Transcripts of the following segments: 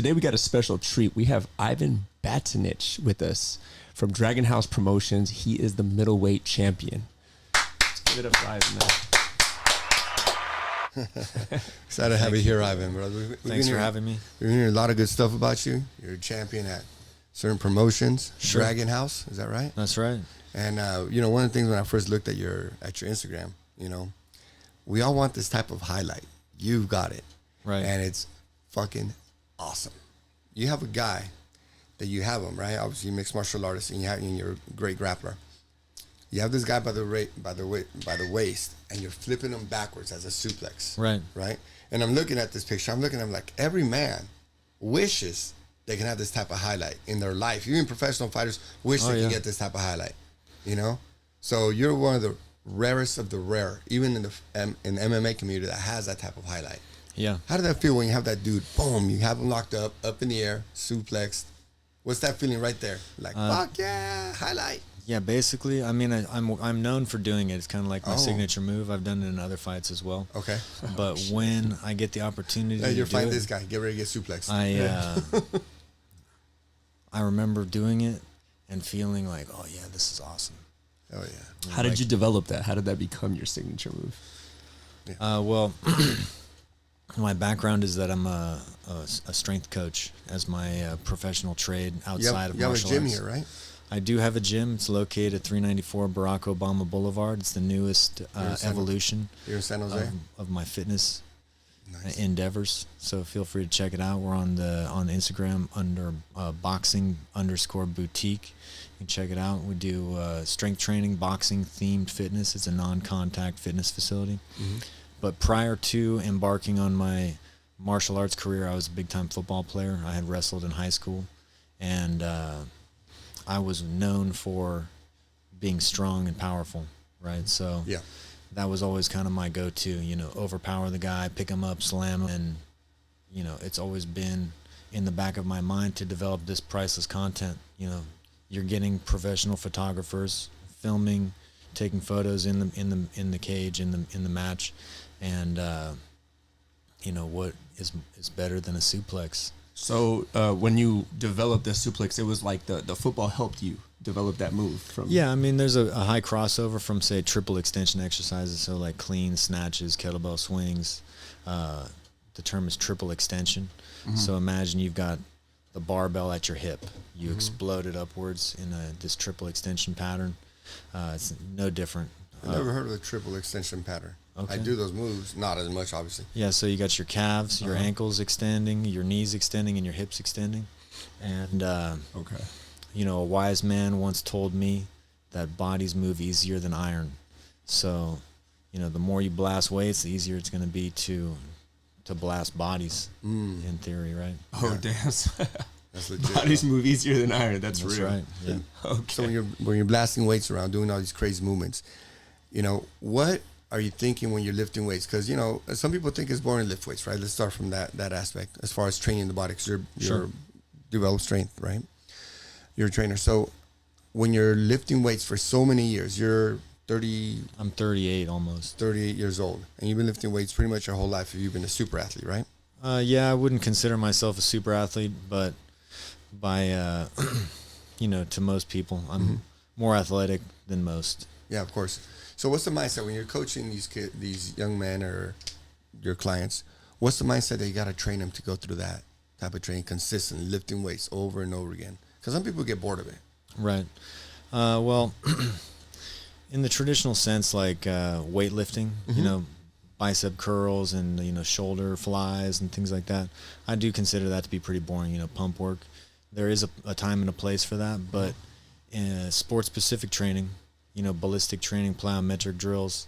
today we got a special treat. We have Ivan Batinich with us from Dragon House Promotions. He is the middleweight champion. Let's give it up for Ivan, man. Excited to have you here, Ivan, brother. Thanks for having me. We're hearing a lot of good stuff about you. You're a champion at certain promotions. Sure. Dragon House, is that right? That's right. And one of the things when I first looked at your Instagram, we all want this type of highlight. You've got it, Right. and it's fucking awesome. You have a guy that you have him, right? Obviously, mixed martial artist, and you're a great grappler. You have this guy by the waist, and you're flipping him backwards as a suplex. Right. Right. And I'm looking at this picture. I'm like, every man wishes they can have this type of highlight in their life. Even professional fighters wish they can get this type of highlight. So you're one of the rarest of the rare, even in the MMA community, that has that type of highlight. Yeah. How did that feel when you have that dude? Boom! You have him locked up in the air, suplexed. What's that feeling right there? Like, fuck yeah, highlight. Yeah, basically, I mean, I'm known for doing it. It's kind of like my signature move. I've done it in other fights as well. Okay. But when I get the opportunity to you're fighting do this guy. Get ready to get suplexed. I remember doing it and feeling like, oh yeah, this is awesome. Oh yeah. How did you develop that? How did that become your signature move? Well, my background is that I'm a strength coach as my professional trade outside of martial arts. You have a gym here, right? I do have a gym. It's located at 394 Barack Obama Boulevard. It's the newest evolution Here in San Jose? of my fitness Nice. endeavors. So feel free to check it out. We're on Instagram under boxing_boutique. You can check it out. We do strength training, boxing themed fitness. It's a non-contact fitness facility. Mm-hmm. But prior to embarking on my martial arts career, I was a big-time football player. I had wrestled in high school, and I was known for being strong and powerful, right? So Yeah. that was always kind of my go-to, overpower the guy, pick him up, slam him, and, it's always been in the back of my mind to develop this priceless content. You're getting professional photographers filming, taking photos in the cage, in the match, and what is better than a suplex? So when you developed the suplex, it was like the football helped you develop that move from. Yeah, I mean, there's a high crossover from, say, triple extension exercises, so like clean snatches, kettlebell swings. The term is triple extension. Mm-hmm. So imagine you've got the barbell at your hip. You explode it upwards in this triple extension pattern. It's no different. I've never heard of the triple extension pattern. Okay. I do those moves, not as much, obviously. Yeah, so you got your calves, your ankles extending, your knees extending, and your hips extending. And, a wise man once told me that bodies move easier than iron. So, the more you blast weights, the easier it's going to be to blast bodies, in theory, right? Oh, damn. That's legit. Bodies move easier than iron. That's real. Right, yeah. Okay. So when you're blasting weights around, doing all these crazy movements, what are you thinking when you're lifting weights? Because, some people think it's boring to lift weights, right? Let's start from that aspect as far as training the body, because you're developed strength, right? You're a trainer. So when you're lifting weights for so many years, you're 30... I'm 38 almost. 38 years old. And you've been lifting weights pretty much your whole life if you've been a super athlete, right? Yeah, I wouldn't consider myself a super athlete, but by, to most people, I'm more athletic than most. Yeah, of course. So what's the mindset when you're coaching these young men or your clients? What's the mindset that you got to train them to go through that type of training, consistently lifting weights over and over again? Because some people get bored of it. Right. Well, in the traditional sense, like weightlifting, bicep curls and, shoulder flies and things like that, I do consider that to be pretty boring, pump work. There is a time and a place for that, but sport-specific training, ballistic training, plyometric drills,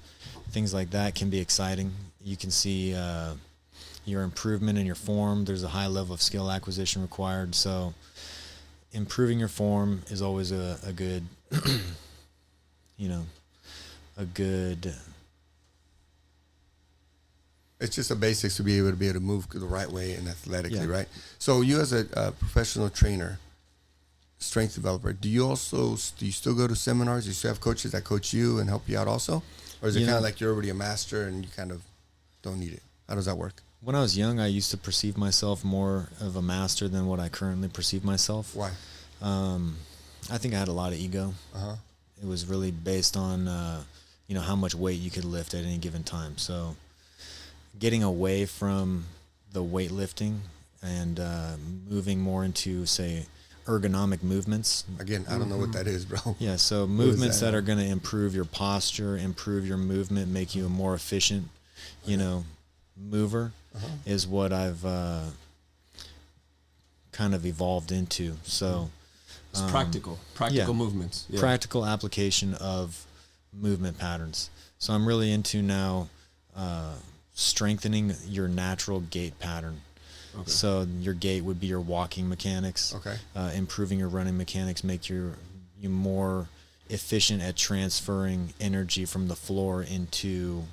things like that can be exciting. You can see your improvement in your form. There's a high level of skill acquisition required. So improving your form is always a good, It's just the basics to be able to move the right way and athletically, right? So you as a professional trainer, strength developer, do you still go to seminars? Do you still have coaches that coach you and help you out also? Or is it kind of like you're already a master and you kind of don't need it? How does that work? When I was young, I used to perceive myself more of a master than what I currently perceive myself. Why? I think I had a lot of ego. It was really based on, how much weight you could lift at any given time. So getting away from the weightlifting and moving more into, say, ergonomic movements. Again, I don't know what that is, bro. Yeah, so movements that are going to improve your posture, improve your movement, make you a more efficient, mover is what I've kind of evolved into. So it's practical movements. Yeah. Practical application of movement patterns. So I'm really into now strengthening your natural gait pattern. Okay. So your gait would be your walking mechanics. Okay. Improving your running mechanics, make you more efficient at transferring energy from the floor into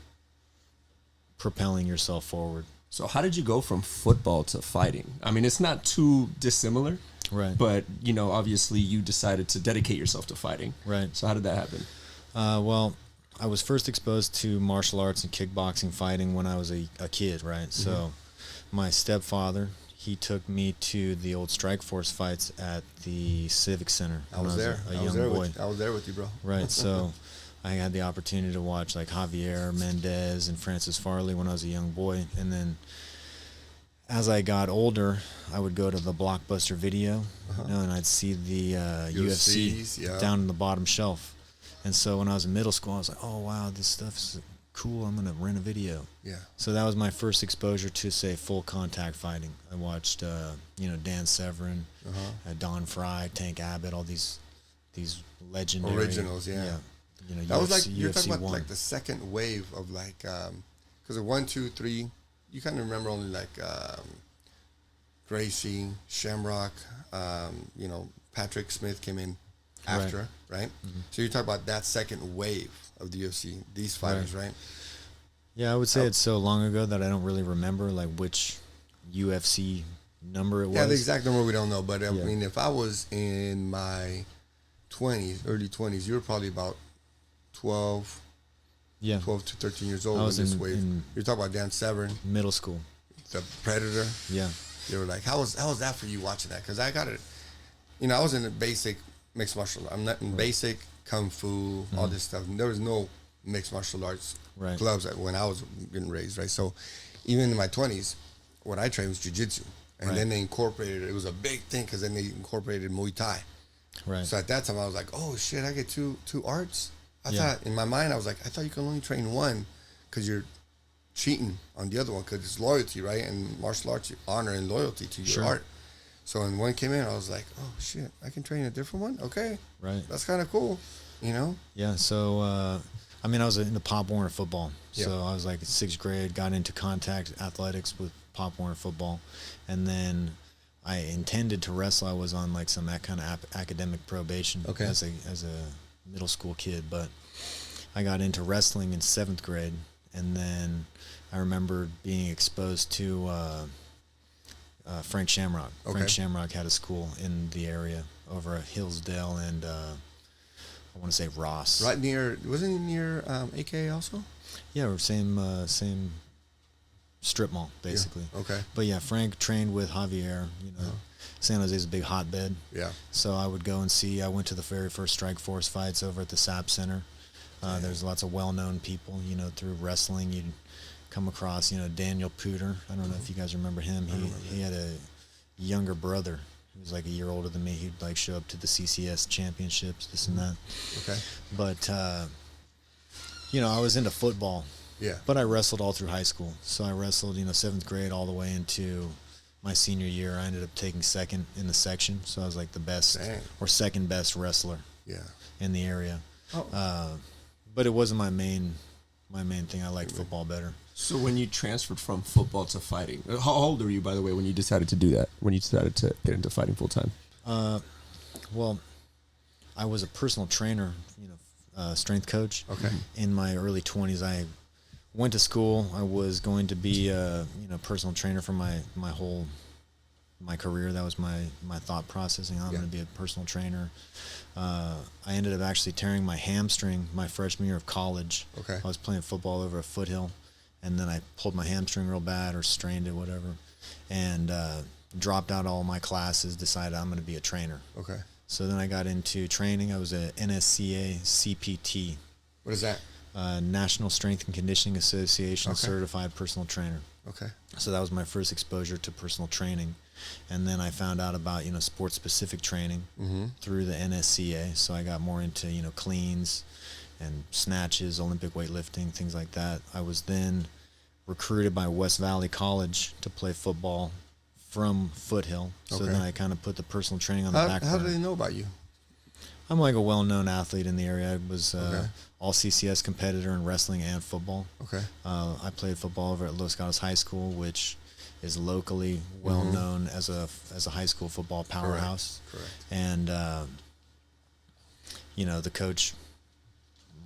propelling yourself forward. So how did you go from football to fighting? I mean, it's not too dissimilar. Right. But, obviously you decided to dedicate yourself to fighting. Right. So how did that happen? Well, I was first exposed to martial arts and kickboxing fighting when I was a kid, right? So my stepfather, he took me to the old Strike Force fights at the Civic Center. I was there. A young boy. I was there with you, bro. Right. So I had the opportunity to watch like Javier Mendez and Francis Farley when I was a young boy. And then as I got older, I would go to the Blockbuster Video, and I'd see the UFC down in the bottom shelf. And so when I was in middle school, I was like, oh, wow, this stuff is cool. I'm going to rent a video. Yeah. So that was my first exposure to, say, full contact fighting. I watched, Dan Severn, Don Fry, Tank Abbott, all these legendary originals. Yeah. That UFC, was like you're UFC talking about 1. like the second wave of like because of 1, 2, 3. You kind of remember only like Gracie, Shamrock. Patrick Smith came in after, right? Mm-hmm. So you're talking about that second wave of the UFC, these fighters, right? Yeah, I would say it's so long ago that I don't really remember like which UFC number it was. Yeah, the exact number we don't know, but I mean, if I was in my 20s, early 20s, you were probably about 12 to 13 years old I was in this wave. You're talking about Dan Severn. Middle school. The Predator. Yeah. They were like, how was that for you watching that? Because I got it. I was in a basic mixed martial arts. I'm not in basic kung fu, all this stuff. And there was no mixed martial arts clubs when I was getting raised, right? So even in my 20s, what I trained was jiu-jitsu. And then they incorporated it. It was a big thing because then they incorporated Muay Thai. Right. So at that time, I was like, oh, shit, I get two arts? I thought, in my mind, I thought you can only train one because you're cheating on the other one because it's loyalty, right? And martial arts, you honor and loyalty to your art. So when one came in, I was like, oh, shit, I can train a different one? Okay. Right. That's kind of cool, Yeah, so, I was into Pop Warner football. So I was like in 6th grade, got into contact athletics with Pop Warner football. And then I intended to wrestle. I was on like some kind of academic probation as a middle school kid. But I got into wrestling in 7th grade. And then I remember being exposed to Frank Shamrock. Okay. Frank Shamrock had a school in the area over at Hillsdale and I want to say Ross. Right near, wasn't it near AKA also? Yeah, same strip mall, basically. Yeah. Okay. But yeah, Frank trained with Javier. San Jose's a big hotbed. Yeah. So I would go and I went to the very first Strike Force fights over at the SAP Center. There's lots of well-known people, through wrestling. You'd come across, Daniel Pooter. I don't know if you guys remember him. He had a younger brother. He was like a year older than me. He'd like show up to the CCS championships, this and that. Okay. But, I was into football. Yeah. But I wrestled all through high school. So I wrestled, 7th grade all the way into my senior year. I ended up taking second in the section. So I was like the best or second best wrestler in the area. Oh. But it wasn't my main thing. I liked football better. So when you transferred from football to fighting, how old were you, by the way, when you decided to do that? When you decided to get into fighting full time? Well, I was a personal trainer, strength coach. Okay. In my early 20s, I went to school. I was going to be a personal trainer for my career. That was my thought processing. I'm going to be a personal trainer. I ended up actually tearing my hamstring my freshman year of college. Okay. I was playing football over at Foothill, and then I pulled my hamstring real bad or strained it, whatever, and dropped out all my classes, decided I'm going to be a trainer. Okay. So then I got into training. I was a NSCA CPT. What is that? National Strength and Conditioning Association Okay. certified personal trainer. Okay. So that was my first exposure to personal training. And then I found out about, sports specific training through the NSCA. So I got more into, cleans and snatches, Olympic weightlifting, things like that. I was then recruited by West Valley College to play football from Foothill. So Okay. then I kind of put the personal training on the back How do burner. they know about you? I'm like a well-known athlete in the area. I was Okay. all CCS competitor in wrestling and football. Okay. I played football over at Los Gatos High School, which is locally well known as a high school football powerhouse. Correct. And the coach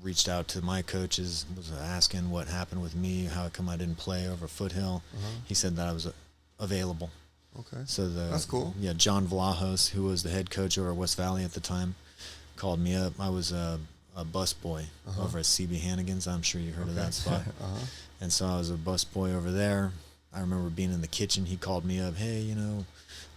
reached out to my coaches, was asking what happened with me, how come I didn't play over Foothill. He said that I was available. Okay. So That's cool. Yeah, John Vlahos, who was the head coach over at West Valley at the time, called me up. I was a bus boy over at CB Hannigan's. I'm sure you heard of that spot. And so I was a bus boy over there. I remember being in the kitchen. He called me up. Hey,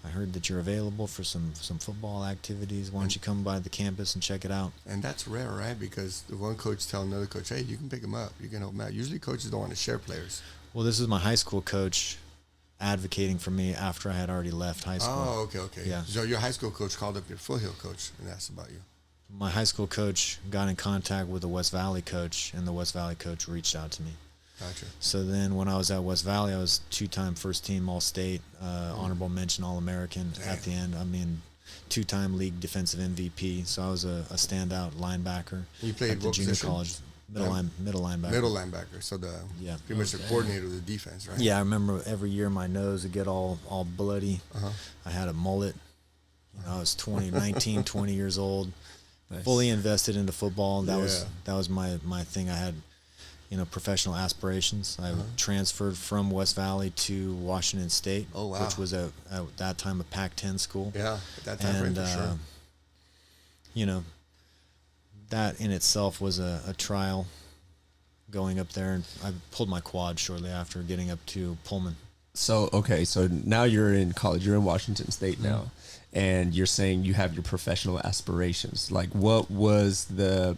I heard that you're available for some football activities. Why don't you come by the campus and check it out? And that's rare, right? Because the one coach tell another coach, hey, you can pick him up. You can help him out. Usually coaches don't want to share players. Well, this is my high school coach advocating for me after I had already left high school. Oh, okay. Yeah. So your high school coach called up your Foothill coach and asked about you. My high school coach got in contact with the West Valley coach, and the West Valley coach reached out to me. Gotcha. So then when I was at West Valley, I was two-time first-team All-State, honorable mention All-American at the end. I mean, two-time league defensive MVP. So I was a standout linebacker You played at the what junior position? college. Middle linebacker. Middle linebacker. So Yeah. pretty much the coordinator of the defense, right? Yeah, I remember every year my nose would get all bloody. I had a mullet. I was 20 years old. Nice. Fully invested into football. That Yeah. was my thing. I had, professional aspirations. I transferred from West Valley to Washington State, Oh, wow. which was at that time a Pac-10 school. Yeah, at that time frame for sure. That in itself was a trial going up there, and I pulled my quad shortly after getting up to Pullman. So now you're in college. You're in Washington State now, and you're saying you have your professional aspirations. Like, what was the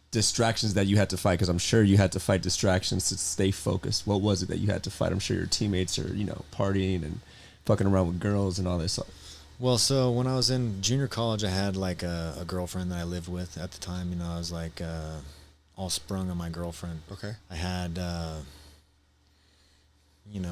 distractions that you had to fight? Because I'm sure you had to fight distractions to stay focused. What was it that you had to fight? I'm sure your teammates are, partying and fucking around with girls and all this. Well, so when I was in junior college, I had like a girlfriend that I lived with at the time. I was like all sprung on my girlfriend. Okay. I had,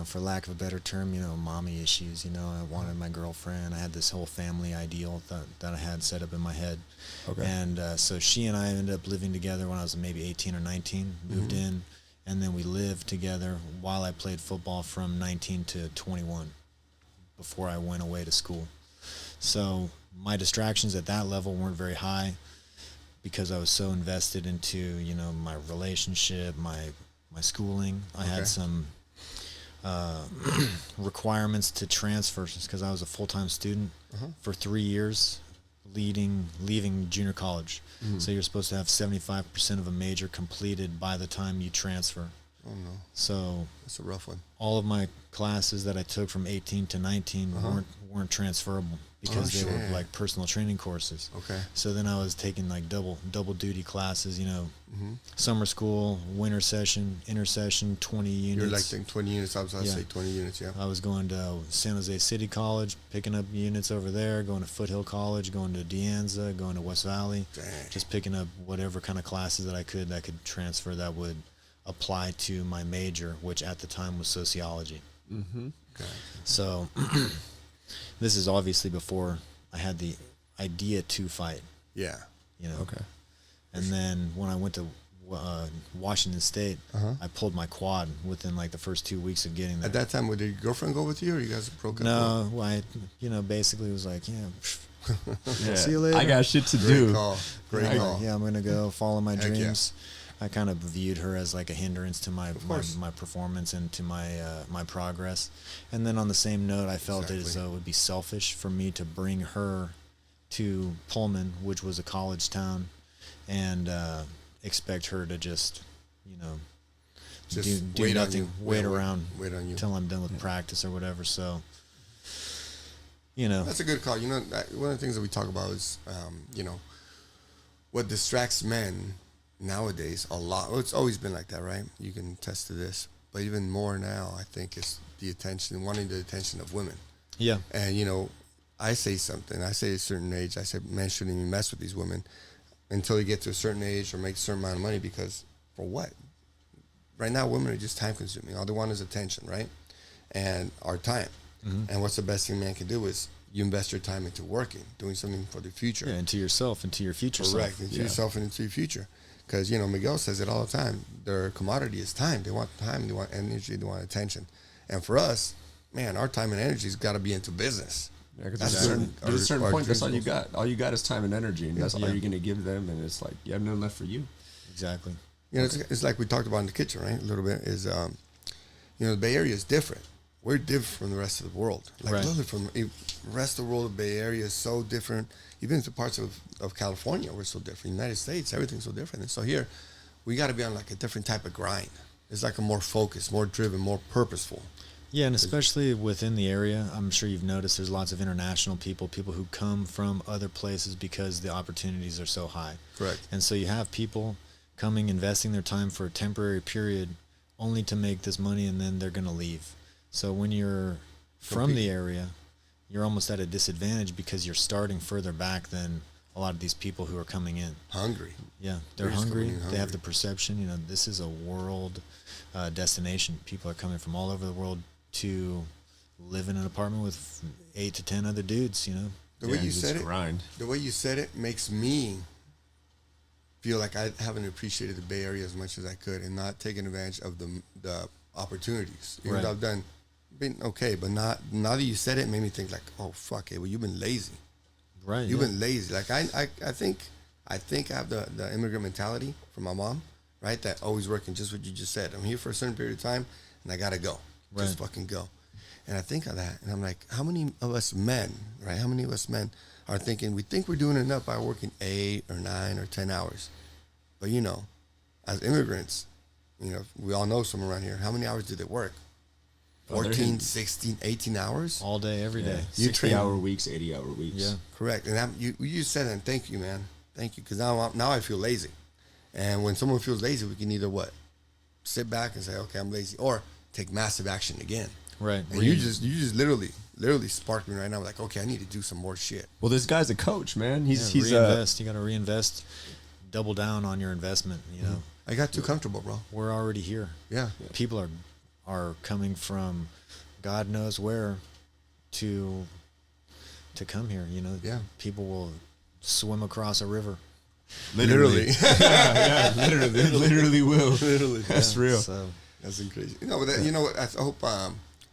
for lack of a better term, mommy issues. I wanted my girlfriend. I had this whole family ideal that I had set up in my head. Okay. And so she and I ended up living together when I was maybe 18 or 19, moved in, and then we lived together while I played football from 19 to 21 before I went away to school. So my distractions at that level weren't very high because I was so invested into, my relationship, my schooling. I had some requirements to transfer because I was a full-time student for 3 years leaving junior college. So you're supposed to have 75% of a major completed by the time you transfer. Oh, no. So That's a rough one. all of my classes that I took from 18 to 19 weren't transferable because they were shit. like personal training courses. Okay. So then I was taking like double duty classes, summer school, winter session, intersession, 20 units. You're like thinking 20 units. I was going to Yeah. say 20 units, yeah. I was going to San Jose City College, picking up units over there, going to Foothill College, going to De Anza, going to West Valley, Dang. just picking up whatever kind of classes that could transfer that would apply to my major, which at the time was sociology. Okay. So this is obviously before I had the idea to fight, Yeah. Okay. And then when I went to Washington State, I pulled my quad within like the first 2 weeks of getting there. At that time, did your girlfriend go with you, or you guys broke up? No, I basically was like, Yeah. see you later. I got shit to Great do. call. Great call. Yeah, I'm gonna go follow my Heck yeah. dreams. I kind of viewed her as like a hindrance to my course. my performance and to my progress. And then on the same note, I felt it as Exactly. though it would be selfish for me to bring her to Pullman, which was a college town, and expect her to just, just do wait on nothing, you. wait around Wait on you. until I'm done with practice or whatever. So, you know, That's a good call. You know, one of the things that we talk about is, you know, what distracts men nowadays a lot. Well, it's always been like that, right? You can attest to this. But even more now, I think, is the attention, wanting the attention of women. yeah, And, you know, I say something. I say at a certain age, I say men shouldn't even mess with these women until they get to a certain age or make a certain amount of money, because for what? Right now, women are just time consuming. All they want is attention, right? And our time. And what's the best thing a man can do is you invest your time into working, doing something for the future. yeah, into yourself, into your future Correct. self. Into yourself and into your future. Because, you know, Miguel says it all the time. Their commodity is time. They want time. They want energy. They want attention. And for us, man, our time and energy has got to be into business. Yeah, because That's there's a certain our point, that's all you principles. got. All you got is time and energy, and that's all Yeah. you're going to give them, and it's like, you have nothing left for you. Exactly. You know, it's like we talked about in the kitchen, right? A little bit is, you know, the Bay Area is different. We're different from the rest of the world. Like, Right. literally from the rest of the world, the Bay Area is so different. Even to parts of California, we're so different. United States, everything's so different. And so here, we got to be on like a different type of grind. It's like a more focused, more driven, more purposeful. Yeah, and especially within the area, I'm sure you've noticed there's lots of international people who come from other places because the opportunities are so high. Correct. And so you have people coming, investing their time for a temporary period only to make this money, and then they're going to leave. So when you're from the area, you're almost at a disadvantage because you're starting further back than a lot of these people who are coming in. Hungry. Yeah, they're They're just hungry. coming in They have hungry. the perception, you know, this is a world destination. People are coming from all over the world to live in an apartment with 8 to 10 other dudes, you know. The way you just said it, grind. the way you said it makes me feel like I haven't appreciated the Bay Area as much as I could, and not taken advantage of the opportunities. Even Right. though I've been okay, but not now that you said it, made me think like, oh fuck it, well you've been lazy. Right. You've been lazy. Like I think I have the immigrant mentality from my mom, right? That always working, just what you just said. I'm here for a certain period of time, and I gotta go. Just Right. fucking go. And I think of that, and I'm like, how many of us men, right? How many of us men are thinking we think we're doing enough by working 8 or 9 or 10 hours, but you know, as immigrants, you know, we all know some around here. How many hours do they work? Oh, they're 14, hitting- 16, 18 hours? all day, every day. You 60-hour weeks, 80-hour weeks. Yeah. Correct. And you said it, and thank you, man. Thank you, because now I feel lazy. And when someone feels lazy, we can either what? Sit back and say, okay, I'm lazy, or take massive action again. Right. And you just literally sparked me right now. Like, okay, I need to do some more shit. Well, this guy's a coach, man. He's reinvest. You got to reinvest, double down on your investment, you know. I got too comfortable, bro. We're already here. Yeah. People are coming from God knows where to come here, you know. Yeah. People will swim across a river. Literally. literally will. Literally. That's real. So That's crazy. You know, but you know what? I hope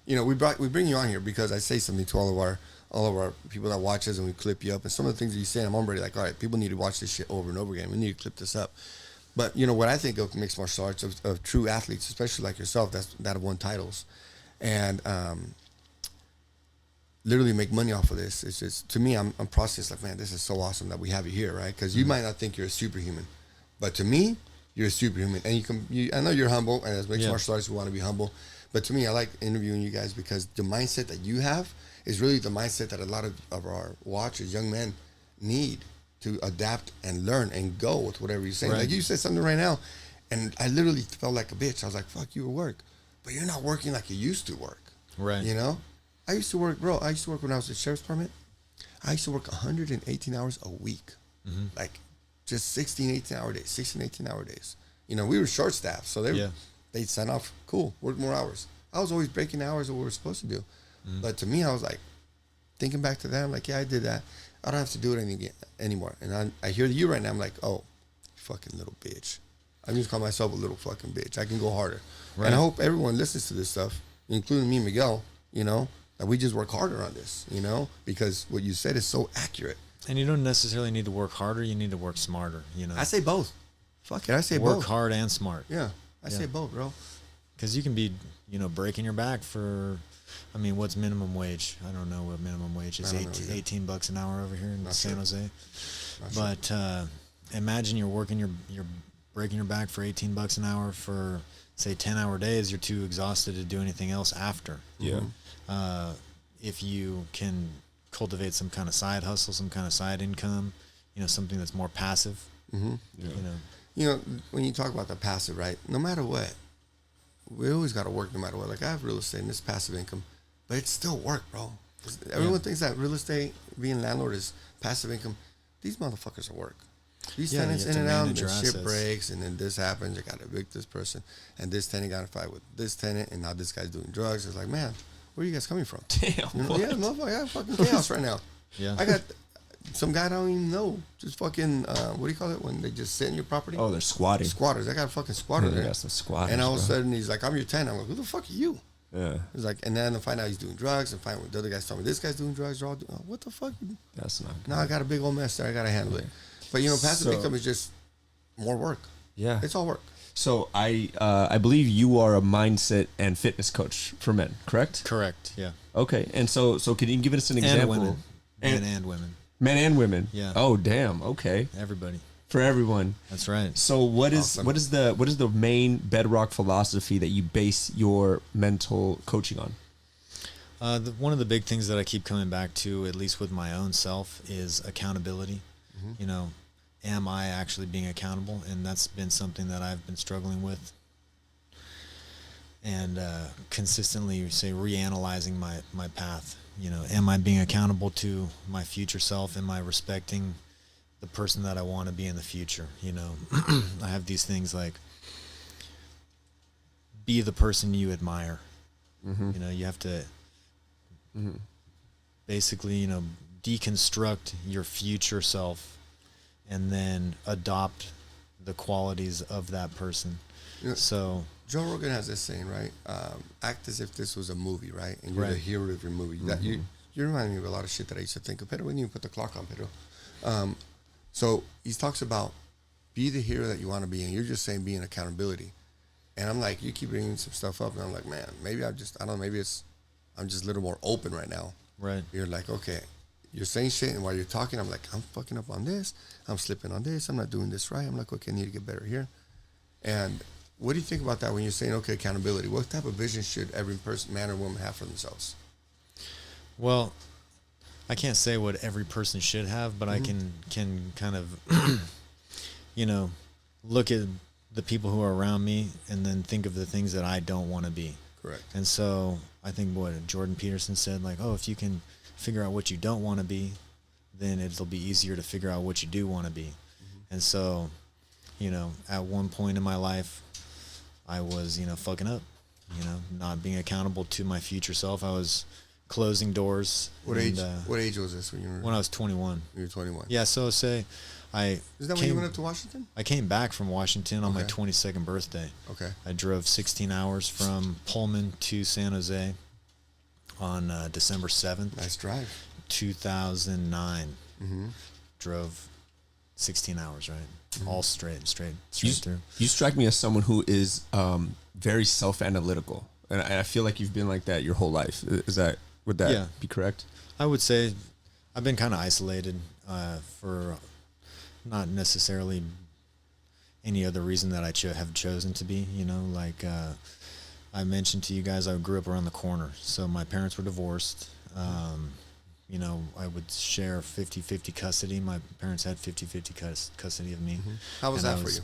you know we bring you on here because I say something to all of our people that watch us, and we clip you up. And some of the things that you say, I'm already like, all right, people need to watch this shit over and over again. We need to clip this up. But you know what I think of mixed martial arts of true athletes, especially like yourself, that have won titles, and literally make money off of this. It's just, to me, I'm processed like, man, this is so awesome that we have you here, right? Because you might not think you're a superhuman, but to me, you're a superhuman. And I know you're humble, and as mixed martial arts, we want to be humble. But to me, I like interviewing you guys because the mindset that you have is really the mindset that a lot of our watchers, young men, need to adapt and learn and go with whatever you're saying. Right. Like you said something right now, and I literally felt like a bitch. I was like, fuck you at work. But you're not working like you used to work. right. You know? I used to work, bro. I used to work when I was at Sheriff's Department. I used to work 118 hours a week. Like just 18-hour days. You know, we were short staffed, so they'd sign off, cool, work more hours. I was always breaking hours of what we were supposed to do. But to me, I was like, thinking back to that, I'm like, yeah, I did that. I don't have to do it anymore. And I hear you right now, I'm like, oh, fucking little bitch. I just call myself a little fucking bitch. I can go harder. Right. And I hope everyone listens to this stuff, including me, Miguel, you know, that we just work harder on this, you know, because what you said is so accurate. And you don't necessarily need to work harder. You need to work smarter, you know. I say both. Fuck it, I say work both. hard and smart. Yeah, I say Yeah. both, bro. Because you can be, you know, breaking your back for, I mean, what's minimum wage? I don't know what minimum wage is. I don't know either. $18 an hour over here in Not San sure. Jose. Not sure. But imagine you're working your breaking your back for $18 an hour for, say, 10-hour days, you're too exhausted to do anything else after. Yeah. If you can cultivate some kind of side hustle, some kind of side income, something that's more passive, When you talk about the passive, right? No matter what, we always got to work no matter what. Like I have real estate and it's passive income, but it's still work, bro. Everyone thinks that real estate, being landlord, is passive income. These motherfuckers are work. These tenants in and out, and then shit breaks, and then this happens. You got to evict this person, and this tenant got in a fight with this tenant, and now this guy's doing drugs. It's like, man, where are you guys coming from? Damn. Yeah, motherfucker, I got fucking chaos right now. Yeah. I got some guy I don't even know. Just fucking, what do you call it when they just sit in your property? Oh, they're squatting. Squatters. I got a fucking squatter there. Got some squatters, and all of a sudden, he's like, I'm your tenant. I'm like, who the fuck are you? Yeah. He's like, and then I find out he's doing drugs, and find what the other guys told me this guy's doing drugs. They're all doing, what the fuck? That's not good. Now I got a big old mess there. I got to handle it. But, passive income is just more work. Yeah. It's all work. So I believe you are a mindset and fitness coach for men, correct? Correct. Yeah. Okay. And so can you give us an example? And women. Men and women. Men and women. Yeah. Oh, damn. Okay. Everybody. For everyone. That's right. So what is the main bedrock philosophy that you base your mental coaching on? One of the big things that I keep coming back to, at least with my own self, is accountability. Mm-hmm. Am I actually being accountable? And that's been something that I've been struggling with. And consistently, say, reanalyzing my path. Am I being accountable to my future self? Am I respecting the person that I want to be in the future? I have these things like, be the person you admire. Mm-hmm. You have to basically, deconstruct your future self and then adopt the qualities of that person. So Joe Rogan has this saying, right? Act as if this was a movie, right? And you're the hero of your movie. That you remind me of a lot of shit that I used to think of. Pedro, we didn't even put the clock on, Pedro. So he talks about be the hero that you want to be, and you're just saying being accountability. And I'm like, you keep bringing some stuff up, and I'm like, man, maybe I don't know, maybe I'm just a little more open right now. Right. You're like, okay, you're saying shit, and while you're talking, I'm like, I'm fucking up on this, I'm slipping on this, I'm not doing this right. I'm like, okay, I need to get better here. And what do you think about that when you're saying, okay, accountability? What type of vision should every person, man or woman, have for themselves? Well, I can't say what every person should have, but I can kind of, look at the people who are around me and then think of the things that I don't want to be. Correct. And so I think what Jordan Peterson said, like, if you can figure out what you don't want to be, then it'll be easier to figure out what you do want to be. Mm-hmm. And so, at one point in my life, I was, fucking up, not being accountable to my future self. I was closing doors. What age was this when you were? When I was 21. You were 21. Yeah, so say I Is that when you went up to Washington? I came back from Washington on my 22nd birthday. Okay. I drove 16 hours from Pullman to San Jose on December 7th. Nice drive. 2009. Mm-hmm. Drove 16 hours, right? Mm-hmm. All straight through. You strike me as someone who is very self-analytical, and I feel like you've been like that your whole life. Would that be correct? I would say I've been kind of isolated for not necessarily any other reason that I have chosen to be. I mentioned to you guys, I grew up around the corner, so my parents were divorced. I would share 50-50 custody. My parents had 50-50 custody of me. Mm-hmm. How was that for you?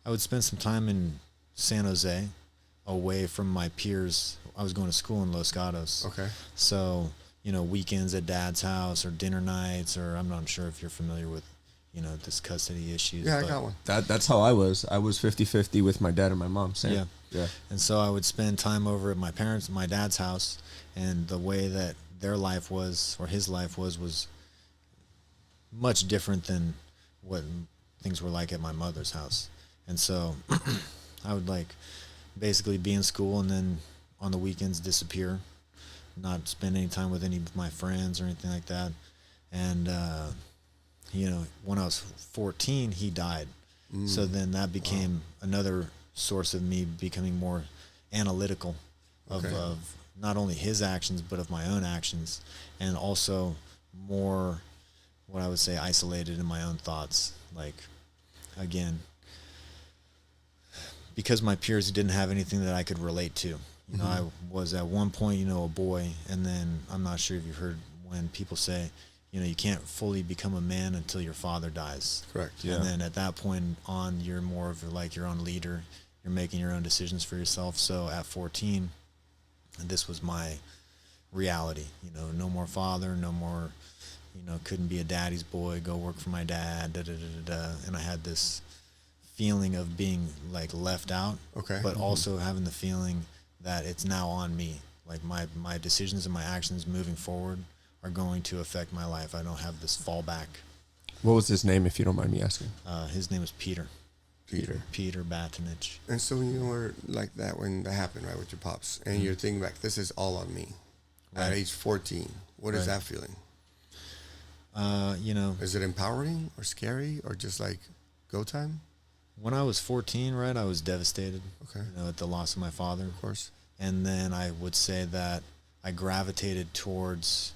I would spend some time in San Jose, away from my peers. I was going to school in Los Gatos. Okay. So, weekends at dad's house or dinner nights, or I'm not sure if you're familiar with, this custody issues. Yeah, I got one. That's how I was. I was 50-50 with my dad and my mom. Same. Yeah. And so I would spend time over at my dad's house, and the way that their life was, or his life was much different than what things were like at my mother's house. And so I would basically be in school and then on the weekends disappear, not spend any time with any of my friends or anything like that. And, when I was 14, he died. So then that became another source of me becoming more analytical of not only his actions, but of my own actions, and also more, what I would say, isolated in my own thoughts. again, because my peers didn't have anything that I could relate to. You know, I was at one point, you know, a boy, and then I'm not sure if you've heard when people say, you know, you can't fully become a man until your father dies. Correct. And then at that point on, you're more of like your own leader. You're making your own decisions for yourself. So at 14, this was my reality. You know, no more father, no more, you know, couldn't be a daddy's boy, go work for my dad, da da da da. And I had this feeling of being like left out, but also having the feeling that it's now on me. Like my decisions and my actions moving forward are going to affect my life. I don't have this fallback. What was his name, if you don't mind me asking? His name was Peter. Peter Batinich. And so when you were like that, when that happened, right, with your pops, and you're thinking back, this is all on me. At age 14, what is that feeling? You know, is it empowering or scary or just like go time? When I was 14, right, I was devastated. Okay. You know, at the loss of my father. Of course. And then I would say that I gravitated towards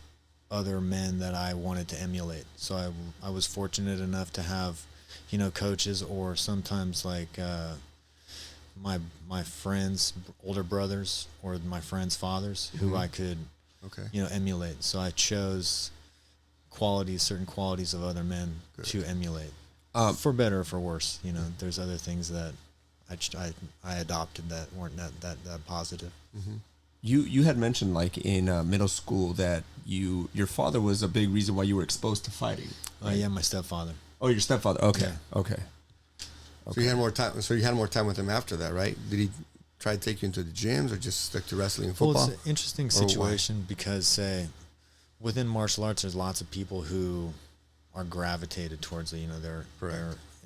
other men that I wanted to emulate. So I was fortunate enough to have, you know, coaches, or sometimes like my friends' older brothers or my friends' fathers who I could, you know, emulate. So I chose certain qualities of other men to emulate, for better or for worse. You know, there's other things that I adopted that weren't that positive. You had mentioned like in middle school that your father was a big reason why you were exposed to fighting. Right? Yeah, my stepfather. Oh, your stepfather. Okay. Yeah. Okay. So you had more time. So you had more time with him after that, right? Did he try to take you into the gyms, or just stick to wrestling and football? Well, it's an interesting situation because, say, within martial arts, there's lots of people who are gravitated towards it. You know, they're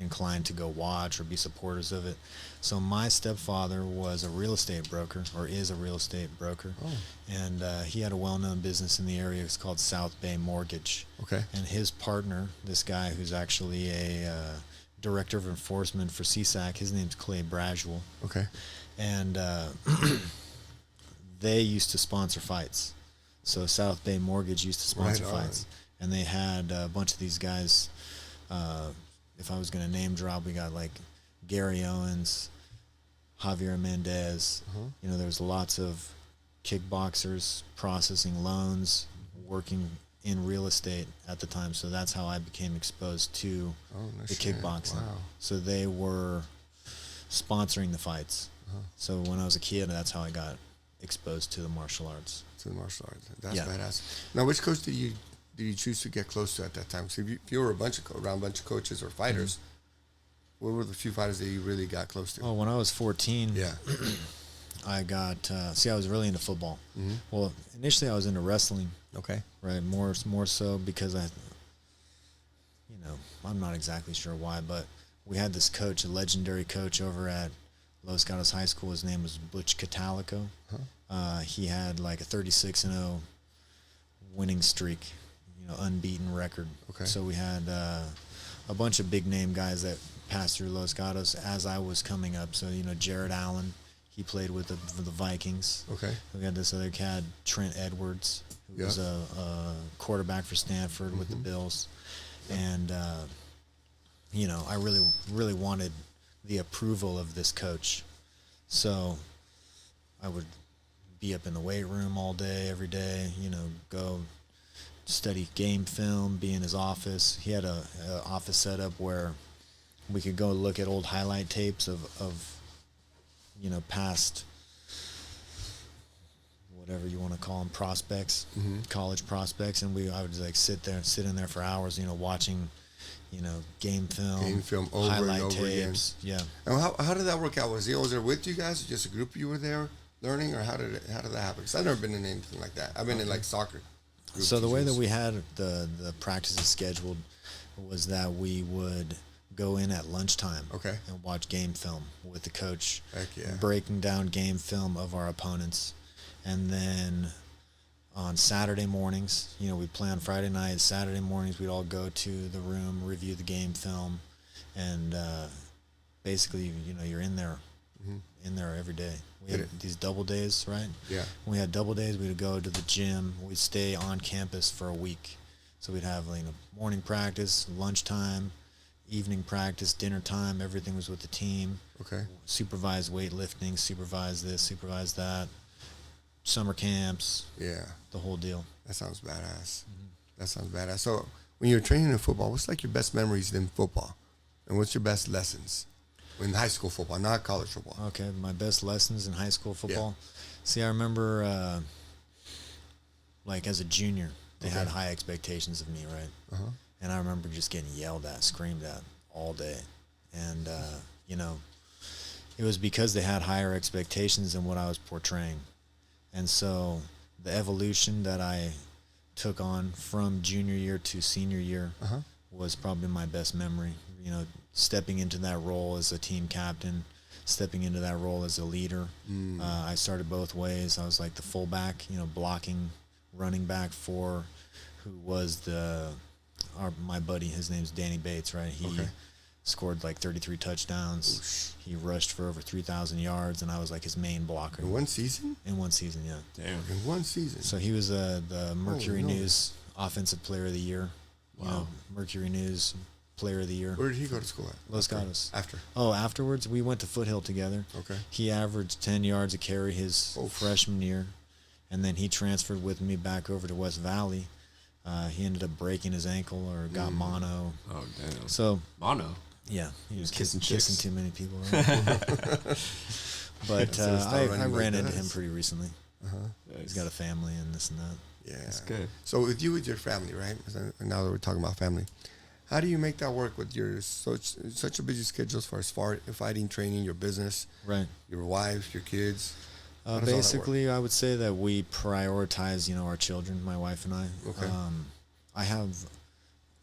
inclined to go watch or be supporters of it. So my stepfather was a real estate broker, or is a real estate broker, and he had a well-known business in the area. It's called South Bay Mortgage. Okay. And his partner, this guy who's actually a director of enforcement for CSAC, his name's Clay Braswell. Okay. And they used to sponsor fights. So South Bay Mortgage used to sponsor fights. And they had a bunch of these guys. If I was going to name drop, we got like Gary Owens, Javier Mendez. You know, there's lots of kickboxers processing loans, working in real estate at the time. So that's how I became exposed to the kickboxing. Wow. So they were sponsoring the fights. So when I was a kid, that's how I got exposed to the martial arts. To the martial arts. That's badass. Now, which coach did you choose to get close to at that time? So if you were around a bunch of coaches or fighters, what were the few fighters that you really got close to? Oh, when I was 14, I got I was really into football. Well, initially I was into wrestling. Okay. Right, more so because I'm not exactly sure why, but we had this coach, a legendary coach over at Los Gatos High School. His name was Butch Catalico. He had like a 36-0 winning streak, unbeaten record. Okay. So we had a bunch of big name guys that passed through Los Gatos as I was coming up. So Jared Allen, he played with the Vikings. Okay. We had this other cat, Trent Edwards, who was a quarterback for Stanford with the Bills, and I really wanted the approval of this coach. So I would be up in the weight room all day, every day, go study game film, be in his office. He had a office setup where we could go look at old highlight tapes of past, whatever you want to call them, prospects, college prospects, and I would sit in there for hours, watching, game film over highlight and over tapes. again. Yeah. And how did that work out? Was he always there with you guys, or just a group you were there learning, or how did that happen? Because I've never been in anything like that. I've been in like soccer groups. So the way that we had the practices scheduled was that we would go in at lunchtime and watch game film with the coach, breaking down game film of our opponents. And then on Saturday mornings, we'd play on Friday night. Saturday mornings, we'd all go to the room, review the game film, and basically, you're in there every day. We had these double days, right? Yeah. When we had double days, we'd go to the gym. We'd stay on campus for a week. So we'd have morning practice, lunchtime, evening practice, dinner time, everything was with the team. Okay. Supervised weightlifting, supervised this, supervised that, summer camps, Yeah. the whole deal. That sounds badass. That sounds badass. So when you're training in football, what's like your best memories in football? And what's your best lessons in high school football, not college football? Okay, my best lessons in high school football. See, I remember, like as a junior, they had high expectations of me, right? Uh-huh. And I remember just getting yelled at, screamed at all day. And, you know, it was because they had higher expectations than what I was portraying. And so the evolution that I took on from junior year to senior year was probably my best memory. You know, stepping into that role as a team captain, stepping into that role as a leader. I started both ways. I was like the fullback, you know, blocking running back for who was my buddy. His name's Danny Bates, right? He scored like 33 touchdowns. Oosh. He rushed for over 3,000 yards, and I was like his main blocker. In one season? In one season, yeah. Damn. In one season. So he was the Mercury no. News Offensive Player of the Year. You know, Mercury News Player of the Year. Where did he go to school at? Los Gatos. After. Oh, afterwards, we went to Foothill together. Okay. He averaged 10 yards a carry his freshman year, and then he transferred with me back over to West Valley. He ended up breaking his ankle or got mono. Oh, damn. So Mono. yeah, he was Kissing kissing chicks. too many people. Right? But I ran into him pretty recently. He's got a family and this and that. Yeah. That's good. So with you, with your family, right? Now that we're talking about family, how do you make that work with your such a busy schedule as far as fighting, training, your business, Right. your wife, your kids? How does all that work? Basically, I would say that we prioritize, you know, our children, my wife and I. Okay.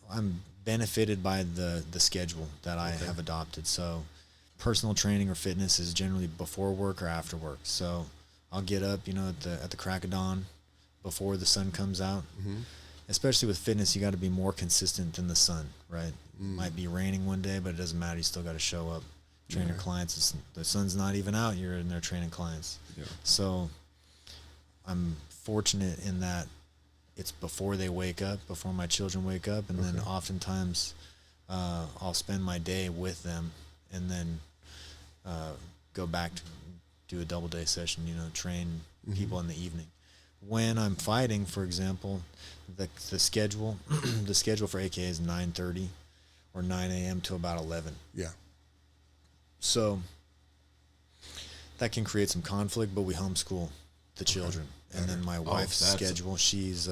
I'm benefited by the schedule that I have adopted. So personal training or fitness is generally before work or after work. So I'll get up, you know, at the crack of dawn before the sun comes out. Especially with fitness, you got to be more consistent than the sun, right? It might be raining one day, but it doesn't matter. You still got to show up, train your clients. The sun's not even out. You're in there training clients. Yeah. So I'm fortunate in that it's before they wake up, before my children wake up, and then oftentimes I'll spend my day with them and then go back to do a double day session, you know, train people in the evening. When I'm fighting, for example, the schedule the schedule for AK is 9:30 or 9 a.m. to about 11. Yeah. So that can create some conflict, but we homeschool the children. And then my wife's schedule, she's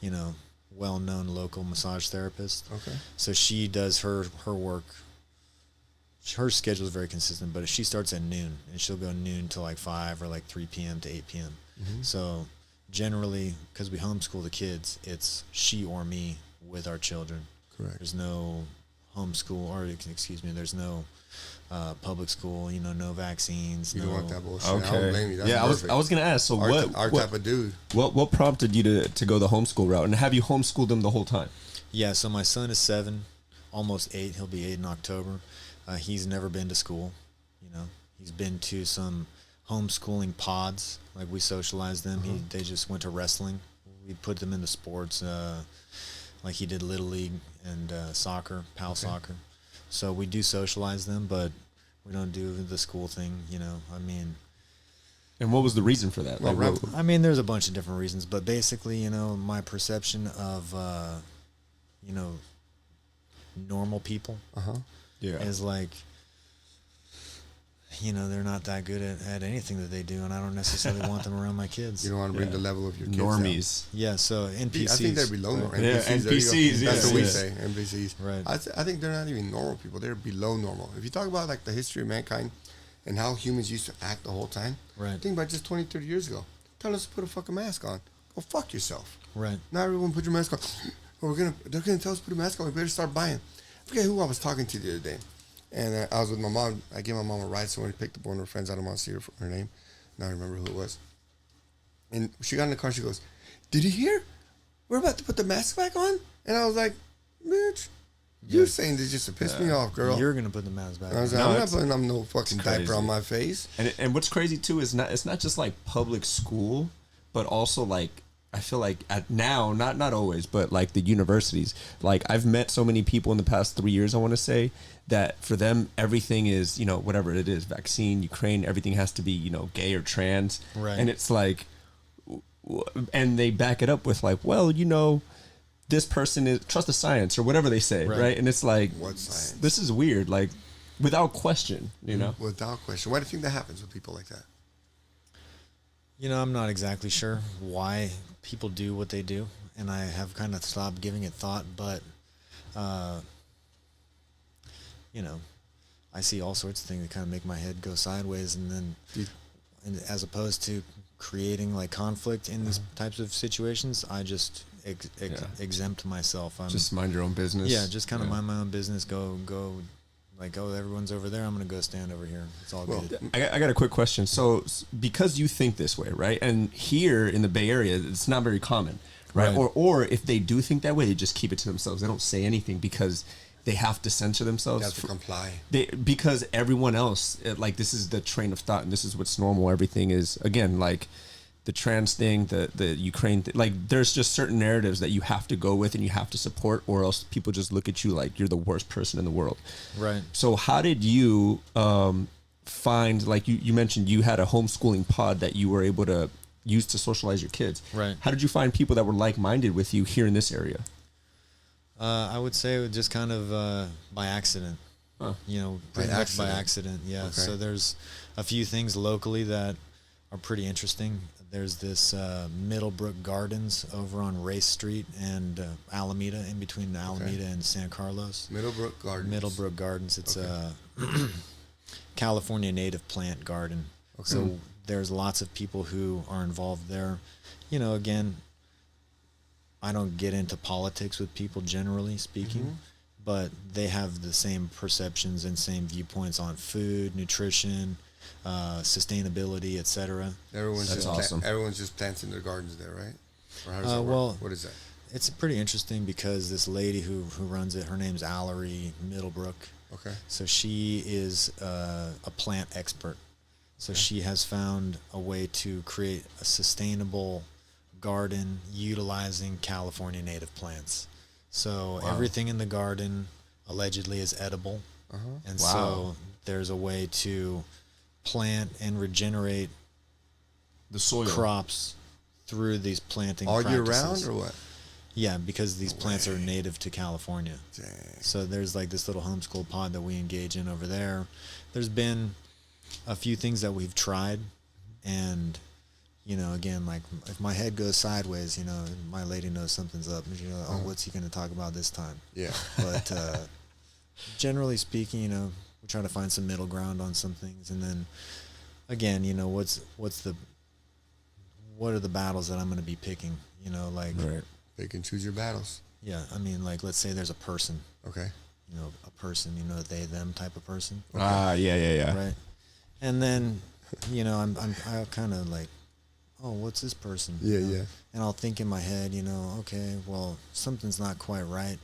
you know, well-known local massage therapist. Okay. So she does her work. Her schedule is very consistent, but she starts at noon, and she'll go noon to like 5 or like 3 p.m. to 8 p.m. So generally, because we homeschool the kids, it's she or me with our children. Correct. There's no homeschool, or excuse me, there's no public school, you know, no vaccines. You no, don't want that bullshit. Okay. I don't blame you. That's yeah, perfect. I was gonna ask. So our type of dude. What prompted you to go the homeschool route, and have you homeschooled them the whole time? Yeah, so my son is 7, almost 8. He'll be 8 in October. He's never been to school. You know, he's been to some homeschooling pods. Like we socialize them. They just went to wrestling. We put them into sports, like he did Little League and soccer, soccer. So we do socialize them, but we don't do the school thing. You know, I mean. And what was the reason for that? Like, I mean, there's a bunch of different reasons, but basically, you know, my perception of, you know, normal people is like, you know, they're not that good at anything that they do, and I don't necessarily want them around my kids. You don't want to bring the level of your kids normies. down. Yeah, so NPCs. I think they're below normal. Yeah, NPCs. NPCs, That's what we yeah. say, NPCs. Right. I think they're not even normal people. They're below normal. If you talk about like the history of mankind and how humans used to act the whole time, Right. think about just 20, 30 years ago. Tell us to put a fucking mask on. Go fuck yourself. Right. Now everyone put your mask on. Well, they're gonna tell us to put a mask on. We better start buying. I forget who I was talking to the other day. And I was with my mom. I gave my mom a ride, so when we picked up one of her friends, I don't want to see her name. Now I remember who it was. And she got in the car. She goes, "Did you hear? We're about to put the mask back on." And I was like, "Bitch, you're saying this just to piss me off, girl." You're gonna put the mask back. I was on. like, No, I'm not it's- putting on no fucking it's diaper crazy. on my face. And what's crazy too is it's not just like public school, but also like I feel like at now, not always, but like the universities, like I've met so many people in the past 3 years, I want to say, that for them, everything is, whatever it is, vaccine, Ukraine, everything has to be, gay or trans. Right. And it's like, and they back it up with like, well, this person is, trust the science or whatever they say. Right. And it's like, What science? This is weird. Like without question, Without question. Why do you think that happens with people like that? I'm not exactly sure why people do what they do, and I have kind of stopped giving it thought, but, I see all sorts of things that kind of make my head go sideways, and then as opposed to creating like conflict in these types of situations, I just exempt myself. Just mind your own business. Yeah, just kind of mind my own business, go like, oh, everyone's over there, I'm going to go stand over here. It's all good. I got a quick question. So because you think this way, right? And here in the Bay Area, it's not very common, right? Or if they do think that way, they just keep it to themselves. They don't say anything because they have to censor themselves. They have to comply. Because everyone else, like, this is the train of thought and this is what's normal. Everything is, again, like the trans thing, the Ukraine thing. Like, there's just certain narratives that you have to go with and you have to support, or else people just look at you like you're the worst person in the world. Right. So how did you find, like you mentioned you had a homeschooling pod that you were able to use to socialize your kids. Right. How did you find people that were like-minded with you here in this area? I would say it was just kind of by accident. Huh. Pretty much by accident. Yeah. Okay. So there's a few things locally that are pretty interesting. There's this Middlebrook Gardens over on Race Street and Alameda, in between Alameda and San Carlos. Middlebrook Gardens. Middlebrook Gardens. It's a California native plant garden. Okay. So there's lots of people who are involved there. Again, I don't get into politics with people generally speaking, but they have the same perceptions and same viewpoints on food, nutrition, sustainability, etc. Everyone's awesome. Everyone's just planting their gardens there, right? Or how does that work? Well, what is that? It's pretty interesting because this lady who runs it, her name's Allery Middlebrook. Okay. So she is a plant expert. So she has found a way to create a sustainable garden utilizing California native plants. So everything in the garden allegedly is edible. And so there's a way to plant and regenerate The soil. crops through these planting all practices. year round or what? Yeah, because these plants are native to California. Dang. So there's like this little homeschool pod that we engage in over there. There's been a few things that we've tried, and again, like if my head goes sideways, my lady knows something's up. Oh, what's he going to talk about this time? Yeah. But generally speaking, we try to find some middle ground on some things, and then again, what are the battles that I'm going to be picking? Right. Pick and choose your battles. Yeah, I mean, like, let's say there's a person. Okay. A person, they, them type of person. Okay. Yeah. Right. And then, I kind of like, oh, what's this person? Yeah. And I'll think in my head, okay, well, something's not quite right.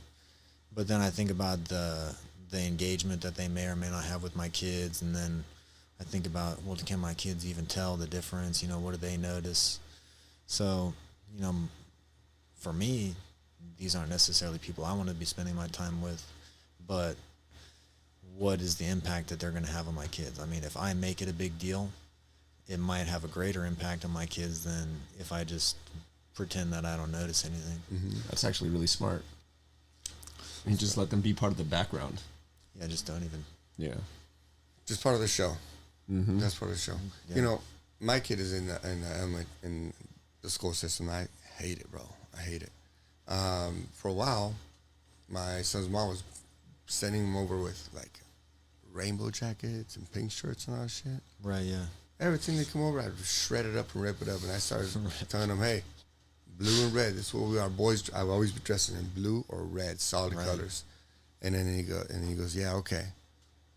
But then I think about the engagement that they may or may not have with my kids. And then I think about, well, can my kids even tell the difference? What do they notice? So, for me, these aren't necessarily people I want to be spending my time with, but what is the impact that they're going to have on my kids? I mean, if I make it a big deal, it might have a greater impact on my kids than if I just pretend that I don't notice anything. That's actually really smart. You just let them be part of the background. Yeah, just don't even. Yeah. Just part of the show. That's part of the show. Yeah. My kid is in the school system. I hate it, bro. I hate it. For a while, my son's mom was sending him over with like rainbow jackets and pink shirts and all that shit. Right, yeah. Everything they come over, I'd shred it up and rip it up. And I started telling them, hey, blue and red, this is what we are. Boys, I've always been dressing in blue or red, solid colors. And then he goes, yeah, okay.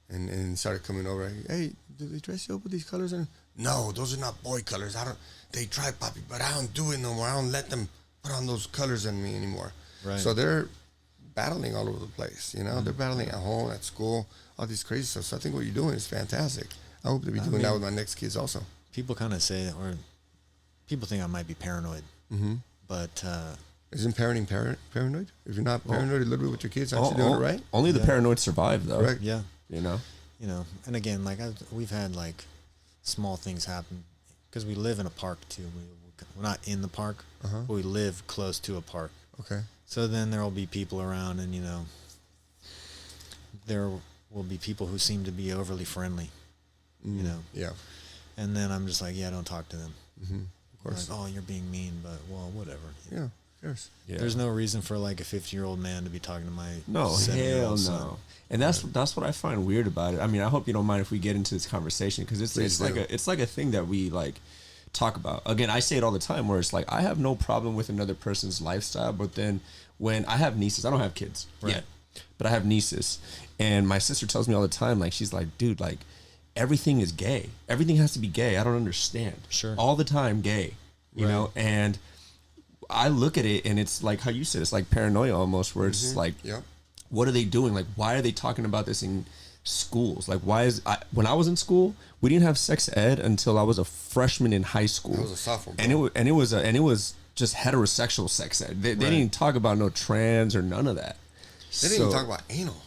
And he started coming over, hey, do they dress you up with these colors? And no, those are not boy colors. They try, Poppy, but I don't do it no more. I don't let them put on those colors on me anymore. Right. So they're battling all over the place, They're battling at home, at school, all these crazy stuff. So I think what you're doing is fantastic. I hope to be doing that with my next kids also. People kind of say, or people think I might be paranoid. But Isn't parenting paranoid? If you're not paranoid a little bit with your kids, aren't you doing it right? Only the paranoid survive, though. Correct. yeah, You know? and again, like we've had like small things happen because we live in a park too. We're not in the park, but we live close to a park. Okay. So then there will be people around, and there will be people who seem to be overly friendly. Yeah. And then I'm just like, yeah, don't talk to them. Of course. Like, oh, you're being mean, but well, whatever. Yeah. Of course. Yeah. There's no reason for like a 50-year-old man to be talking to my No, 7-year-old hell son. no. And that's what I find weird about it. I mean, I hope you don't mind if we get into this conversation because it's like a thing that we like talk about. Again, I say it all the time where it's like I have no problem with another person's lifestyle, but then when I have nieces, I don't have kids yet, but I have nieces, and my sister tells me all the time, like she's like, dude, like everything is gay. Everything has to be gay. I don't understand. Sure. All the time gay, you know, and I look at it and it's like how you said, it's like paranoia almost where it's like, what are they doing? Like, why are they talking about this in schools? Like, when I was in school, we didn't have sex ed until I was a freshman in high school. I was a sophomore. And it was just heterosexual sex ed. They didn't talk about no trans or none of that. They didn't even talk about anal.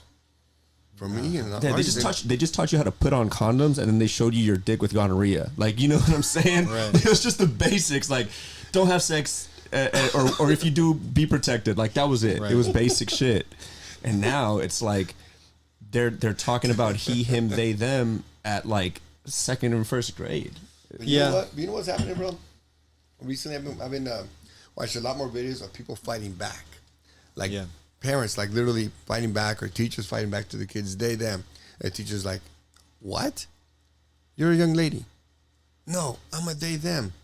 For me, they just taught you how to put on condoms, and then they showed you your dick with gonorrhea. Like, you know what I'm saying? Right. It was just the basics. Like, don't have sex, or if you do, be protected. Like, that was it. Right. It was basic shit. And now it's like they're talking about he, him, they, them at like second and first grade. You know what? You know what's happening, bro? Recently, I've been watching a lot more videos of people fighting back, like parents, like literally fighting back, or teachers fighting back to the kids. They, them. The teacher's like, "What? You're a young lady." No, I'm a they, them.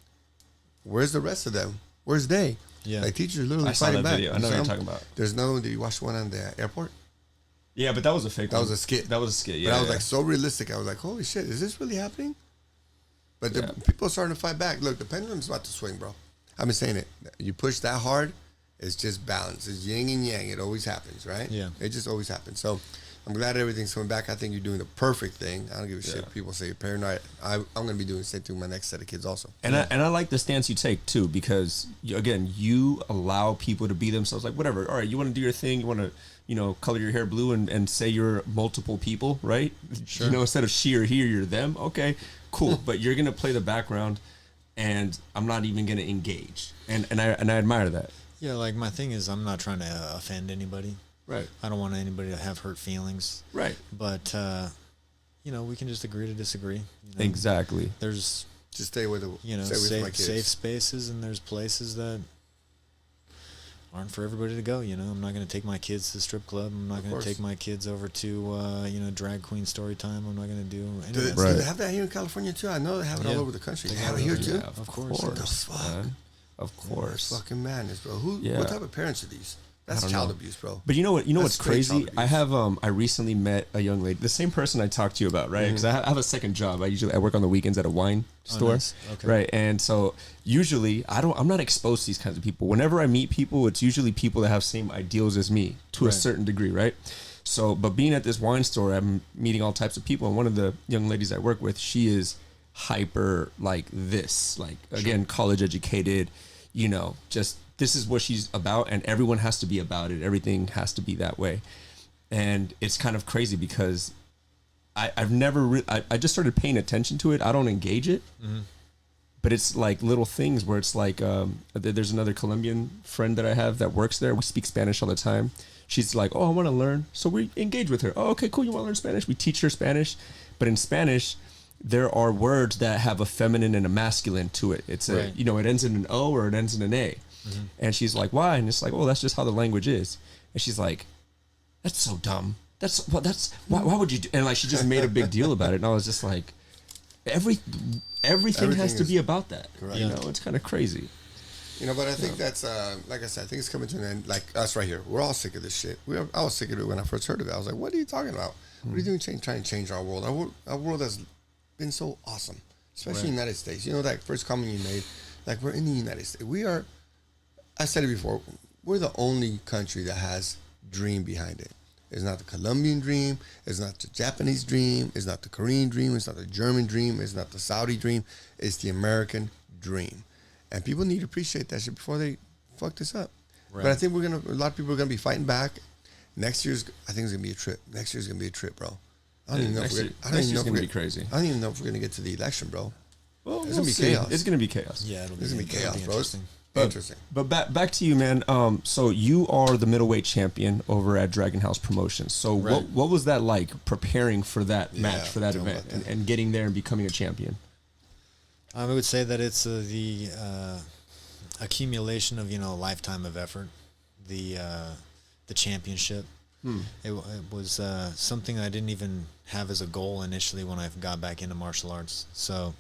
Where's the rest of them? Where's they? Yeah. Like teachers literally I saw fighting that back. video. I know what you're talking about. There's no. Did you watch one on the airport? Yeah, but that was a fake. That was a skit. That was a skit. Yeah, but I was like so realistic. I was like, holy shit, is this really happening? But people are starting to fight back. Look, the pendulum's about to swing, bro. I've been saying it. You push that hard, it's just balance. It's yin and yang. It always happens, right? Yeah. It just always happens. So I'm glad everything's coming back. I think you're doing the perfect thing. I don't give a shit if people say you're paranoid. I'm going to be doing the same thing with my next set of kids also. And I like the stance you take too, because you allow people to be themselves. Like, whatever. All right, you want to do your thing. You want to, color your hair blue and say you're multiple people, right? Sure. Instead of she or he or you're them. Okay, cool. But you're going to play the background, and I'm not even going to engage. And I admire that. Yeah, like my thing is I'm not trying to offend anybody. Right. I don't want anybody to have hurt feelings. Right. But, we can just agree to disagree. Exactly. There's just stay with safe spaces, and there's places that aren't for everybody to go. I'm not going to take my kids to the strip club. I'm not going to take my kids over to drag queen story time. I'm not going to do any do of that. Do they have that here in California too? I know they have it all over the country. They have it here too. Yeah, of course. What the fuck? Man. Of course. Fucking madness, bro. What type of parents are these? That's child abuse, bro. But you know what? What's crazy? I have I recently met a young lady, the same person I talked to you about, right? Because I have a second job. I work on the weekends at a wine store, nice. Okay. right? And so usually I'm not exposed to these kinds of people. Whenever I meet people, it's usually people that have same ideals as me to a certain degree, right? So, but being at this wine store, I'm meeting all types of people, and one of the young ladies I work with, she is hyper like this, like again, college educated, just. This is what she's about, and everyone has to be about it. Everything has to be that way. And it's kind of crazy because I've never I just started paying attention to it. I don't engage it, but it's like little things where it's like there's another Colombian friend that I have that works there. We speak Spanish all the time. She's like, oh, I want to learn. So we engage with her. Oh, okay, cool. You want to learn Spanish? We teach her Spanish. But in Spanish, there are words that have a feminine and a masculine to it. It's it ends in an O or it ends in an A. And she's like, why? And it's like, oh, that's just how the language is. And she's like, that's so dumb. Why would you do? And like, she just made a big deal about it. And I was just like, everything has to be about that. Correct. It's kind of crazy. But I think that's, like I said, I think it's coming to an end. Like us right here, we're all sick of this shit. I was sick of it when I first heard of it. I was like, what are you talking about? What are you doing trying to change our world? Our world has been so awesome, especially in the United States. That first comment you made, like we're in the United States. We are, I said it before, we're the only country that has dream behind it. It's not the Colombian dream. It's not the Japanese dream. It's not the Korean dream. It's not the German dream. It's not the Saudi dream. It's the American dream. And people need to appreciate that shit before they fuck this up. Right. But I think a lot of people are gonna be fighting back. Next year's, I think it's gonna be a trip. Next year's gonna be a trip, bro. I don't even know if we're gonna be crazy. I don't even know if we're gonna get to the election, bro. Well, it's gonna be chaos. It's gonna be chaos. Yeah, It's gonna be chaos, bro. interesting. Interesting. But back to you, man. So you are the middleweight champion over at Dragon House Promotions. So Right. what was that like preparing for that match, for that tell me event, about that. and getting there and becoming a champion? I would say that it's the accumulation of a lifetime of effort, the championship. It was something I didn't even have as a goal initially when I got back into martial arts. So,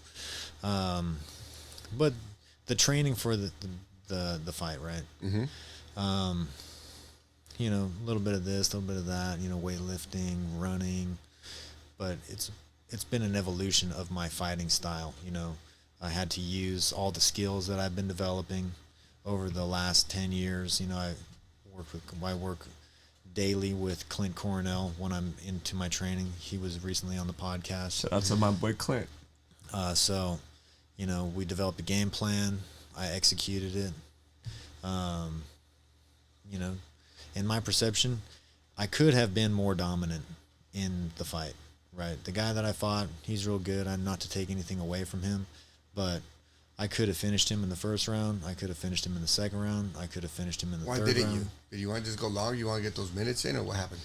but the training for the fight, right? Mm-hmm. A little bit of this, a little bit of that. Weightlifting, running, but it's been an evolution of my fighting style. I had to use all the skills that I've been developing over the last 10 years. I work daily with Clint Coronel when I'm into my training. He was recently on the podcast. Shout out to my boy Clint. So, we developed a game plan. I executed it. In my perception, I could have been more dominant in the fight, right? The guy that I fought, he's real good. I'm not to take anything away from him, but I could have finished him in the first round. I could have finished him in the second round. I could have finished him in the third round. Why didn't you? Did you want to just go long? You want to get those minutes in, or what happened?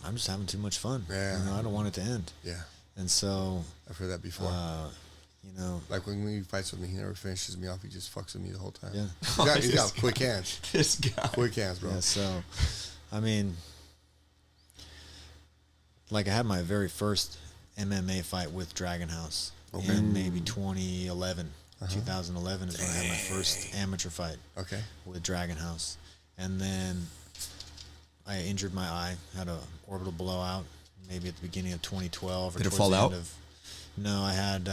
I'm just having too much fun. Yeah. I don't want it to end. Yeah. And so I've heard that before. Like when he fights with me, he never finishes me off. He just fucks with me the whole time. Yeah. He's got quick hands. This guy. Quick hands, bro. Yeah, so, I had my very first MMA fight with Dragon House in maybe 2011. 2011 is when I had my first amateur fight with Dragon House. And then I injured my eye, had a orbital blowout, maybe at the beginning of 2012. Or Did it fall out? No, I had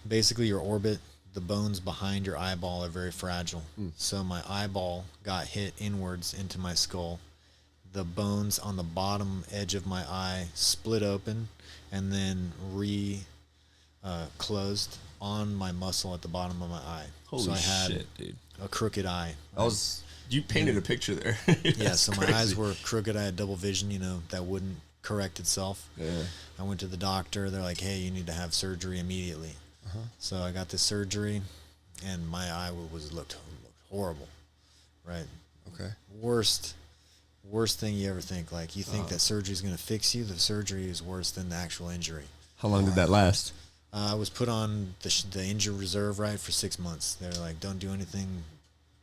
basically your orbit, the bones behind your eyeball are very fragile. So my eyeball got hit inwards into my skull. The bones on the bottom edge of my eye split open and then closed on my muscle at the bottom of my eye. Holy so I had shit, dude. a crooked eye. You painted a picture there. Yeah, so my eyes were crooked. I had double vision, that wouldn't correct itself. Yeah. I went to the doctor. They're like, hey, you need to have surgery immediately. So I got this surgery, and my eye looked horrible, right? Okay. Worst thing you ever think. Like, you think that surgery is going to fix you. The surgery is worse than the actual injury. How long did that last? I was put on the injured reserve, right, for 6 months. They're like, don't do anything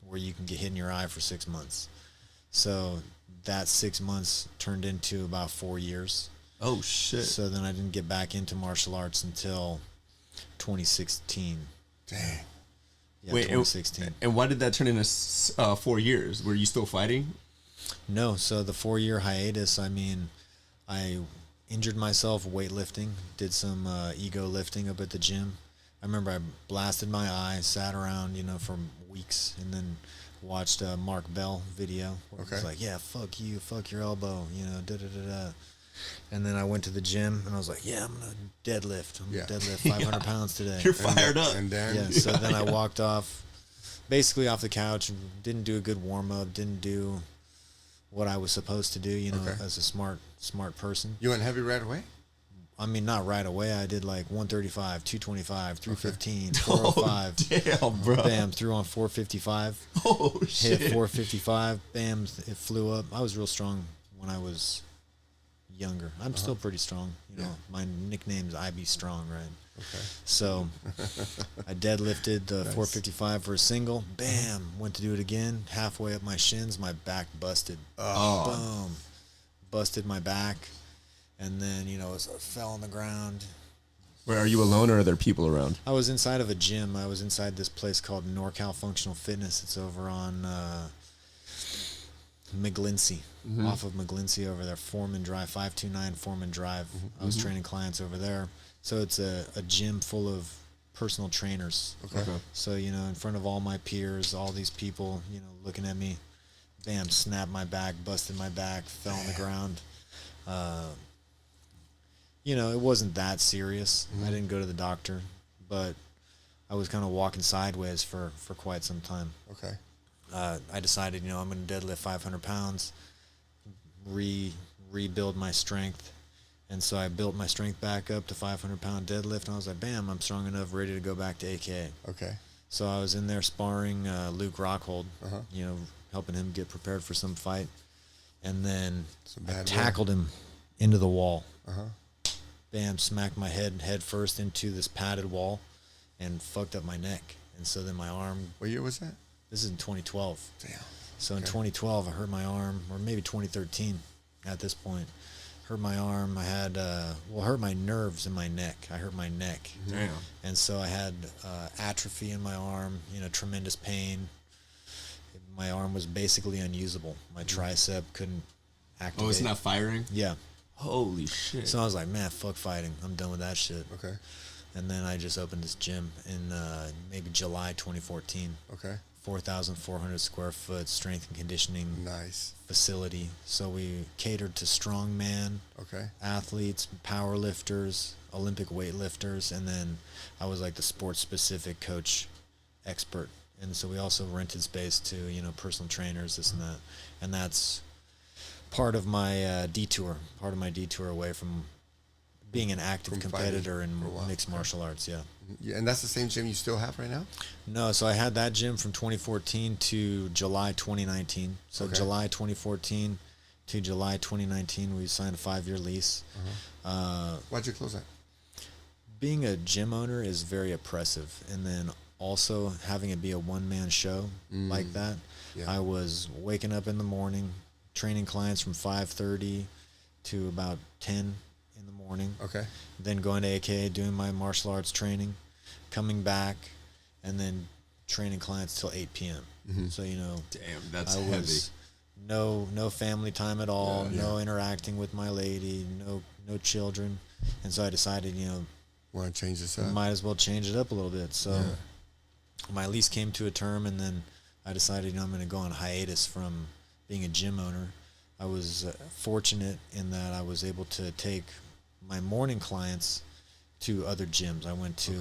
where you can get hit in your eye for 6 months. So that 6 months turned into about 4 years. Oh, shit. So then I didn't get back into martial arts until 2016. Dang. Yeah, Wait, 2016. And why did that turn into 4 years? Were you still fighting? No, so the 4-year hiatus, I injured myself weightlifting, did some ego lifting up at the gym. I remember I blasted my eye, sat around, for weeks, and then watched a Mark Bell video where he was like, yeah, fuck you, fuck your elbow, da-da-da-da. And then I went to the gym, and I was like, yeah, I'm going to deadlift. I'm going to deadlift 500 pounds today. You're fired up. And then, so then I walked basically off the couch, didn't do a good warm-up, didn't do what I was supposed to do, as a smart person. You went heavy right away? Not right away. I did like 135, 225, 315, 405. Damn, bro. Bam, threw on 455. Oh, shit. Hit 455. Bam, it flew up. I was real strong when I was younger. I'm still pretty strong. My nickname's I Be Strong, right? Okay. So I deadlifted the 455 for a single. Bam, went to do it again. Halfway up my shins, my back busted. Boom. Busted my back. And then, I fell on the ground. Where are you alone, or are there people around? I was inside of a gym. I was inside this place called NorCal Functional Fitness. It's over on McGlincy, off of McGlincy over there, Foreman Drive, 529 Foreman Drive. I was training clients over there. So it's a gym full of personal trainers. Okay. So, in front of all my peers, all these people, looking at me, bam, snapped my back, busted my back, fell on the ground. It wasn't that serious. I didn't go to the doctor, but I was kind of walking sideways for quite some time. Okay. I decided, I'm going to deadlift 500 pounds, rebuild my strength. And so I built my strength back up to 500-pound deadlift, and I was like, bam, I'm strong enough, ready to go back to AKA. Okay. So I was in there sparring Luke Rockhold, helping him get prepared for some fight. And then I tackled him into the wall. Bam, smacked my head first into this padded wall and fucked up my neck. And so then my arm... What year was that? This is in 2012. Damn. So in 2012, I hurt my arm, or maybe 2013 at this point. Hurt my arm. I had, hurt my nerves in my neck. I hurt my neck. Damn. And so I had atrophy in my arm, tremendous pain. My arm was basically unusable. My tricep couldn't activate. Oh, it's not firing? Yeah. Holy shit. So I was like, man, fuck fighting. I'm done with that shit. Okay. And then I just opened this gym in maybe July 2014. Okay. 4,400 square foot strength and conditioning Nice. facility. So we catered to strongman athletes, power lifters, Olympic weightlifters, and then I was like the sports specific coach expert. And so we also rented space to, personal trainers, this and that. And that's part of my detour away from being an active competitor in mixed martial arts. Yeah, and that's the same gym you still have right now? No, so I had that gym from 2014 to July 2019. So July 2014 to July 2019, we signed a 5-year lease. Why'd you close that? Being a gym owner is very oppressive, and then also having it be a one-man show like that. Yeah. I was waking up in the morning, training clients from 5:30 to about 10 in the morning. Okay. Then going to AKA, doing my martial arts training, coming back, and then training clients till 8 p.m. So, damn, that's I heavy. was no family time at all, no interacting with my lady, no children. And so I decided, want to change this up? Might as well change it up a little bit. So my lease came to a term, and then I decided, I'm going to go on hiatus from being a gym owner. I was fortunate in that I was able to take my morning clients to other gyms. I went to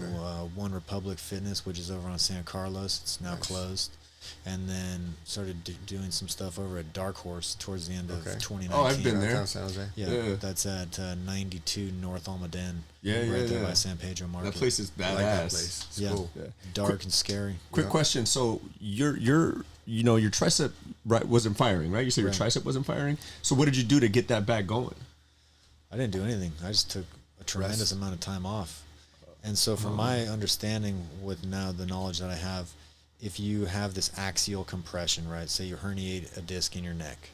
One Republic Fitness, which is over on San Carlos. It's now closed. And then started doing some stuff over at Dark Horse towards the end of 2019. Oh, I've been there. San Jose. Yeah, that's at 92 North Almaden. Right there by San Pedro Market. That place is badass. I like that place. It's cool. Dark and scary. Quick question. So your tricep wasn't firing, right? You said your tricep wasn't firing. So what did you do to get that back going? I didn't do anything. I just took a tremendous amount of time off. And so from my understanding with now the knowledge that I have, if you have this axial compression, right, say you herniate a disc in your neck,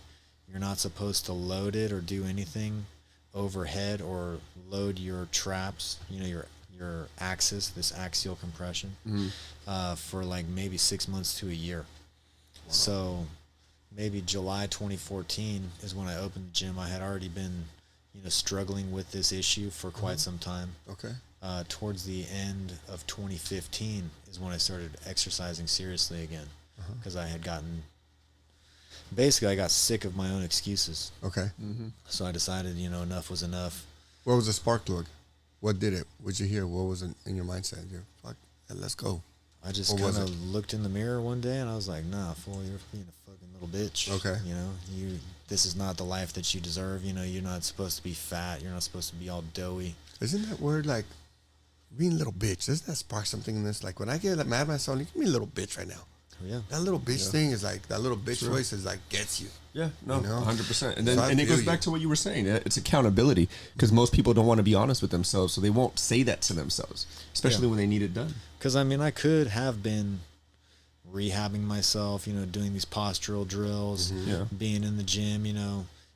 you're not supposed to load it or do anything overhead or load your traps, your axis, this axial compression, for like maybe 6 months to a year. Wow. So maybe July 2014 is when I opened the gym. I had already been, struggling with this issue for quite some time. Okay. Towards the end of 2015 is when I started exercising seriously again, because I had I got sick of my own excuses. Okay. So I decided, enough was enough. What was the spark plug? What did it? What'd you hear? What was in your mindset? You're like, let's go. I just kind of looked in the mirror one day and I was like, nah, fool, you're being a fucking little bitch. Okay. This is not the life that you deserve. You're not supposed to be fat. You're not supposed to be all doughy. Isn't that word like being a little bitch? Doesn't that spark something in this? Like when I get mad at myself, you give me a little bitch right now. Yeah. That little bitch thing is like, that little bitch voice is like, gets you. Yeah, no, 100%. And then it goes back to what you were saying. It's accountability, because most people don't want to be honest with themselves, so they won't say that to themselves, especially when they need it done. Because, I could have been rehabbing myself, doing these postural drills, being in the gym,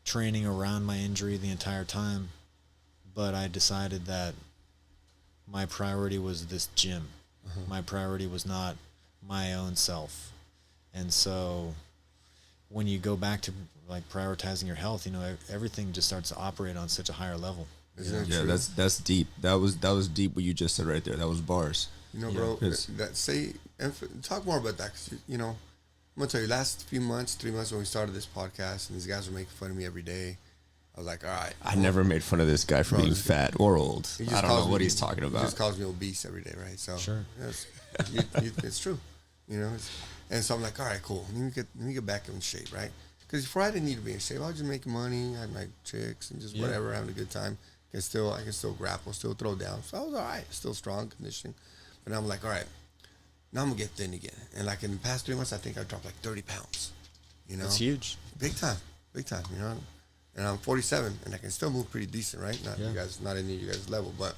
training around my injury the entire time. But I decided that my priority was this gym. My priority was not my own self. And so when you go back to like prioritizing your health, everything just starts to operate on such a higher level. Yeah, that's deep. That was deep what you just said right there. That was bars. Bro, talk more about that, because I'm gonna tell you, last few months, 3 months when we started this podcast, and these guys were making fun of me every day, I was like, all right. I never made fun of this guy for being fat or old. He I just don't calls know me- what he's talking He about. just calls me obese every day, right? So Sure. yes, it's true, you know. And so I'm like, all right, cool. Let me get back in shape, right? Because before I didn't need to be in shape. I was just making money, I had my chicks, and just whatever, having a good time. I can still grapple, still throw down. So I was all right, still strong conditioning. But now I'm like, all right, now I'm gonna get thin again. And like in the past 3 months, I think I dropped like 30 pounds. You know, That's huge. big time. You know, and I'm 47, and I can still move pretty decent, right? Not Yeah. you guys, not any of you guys' level, but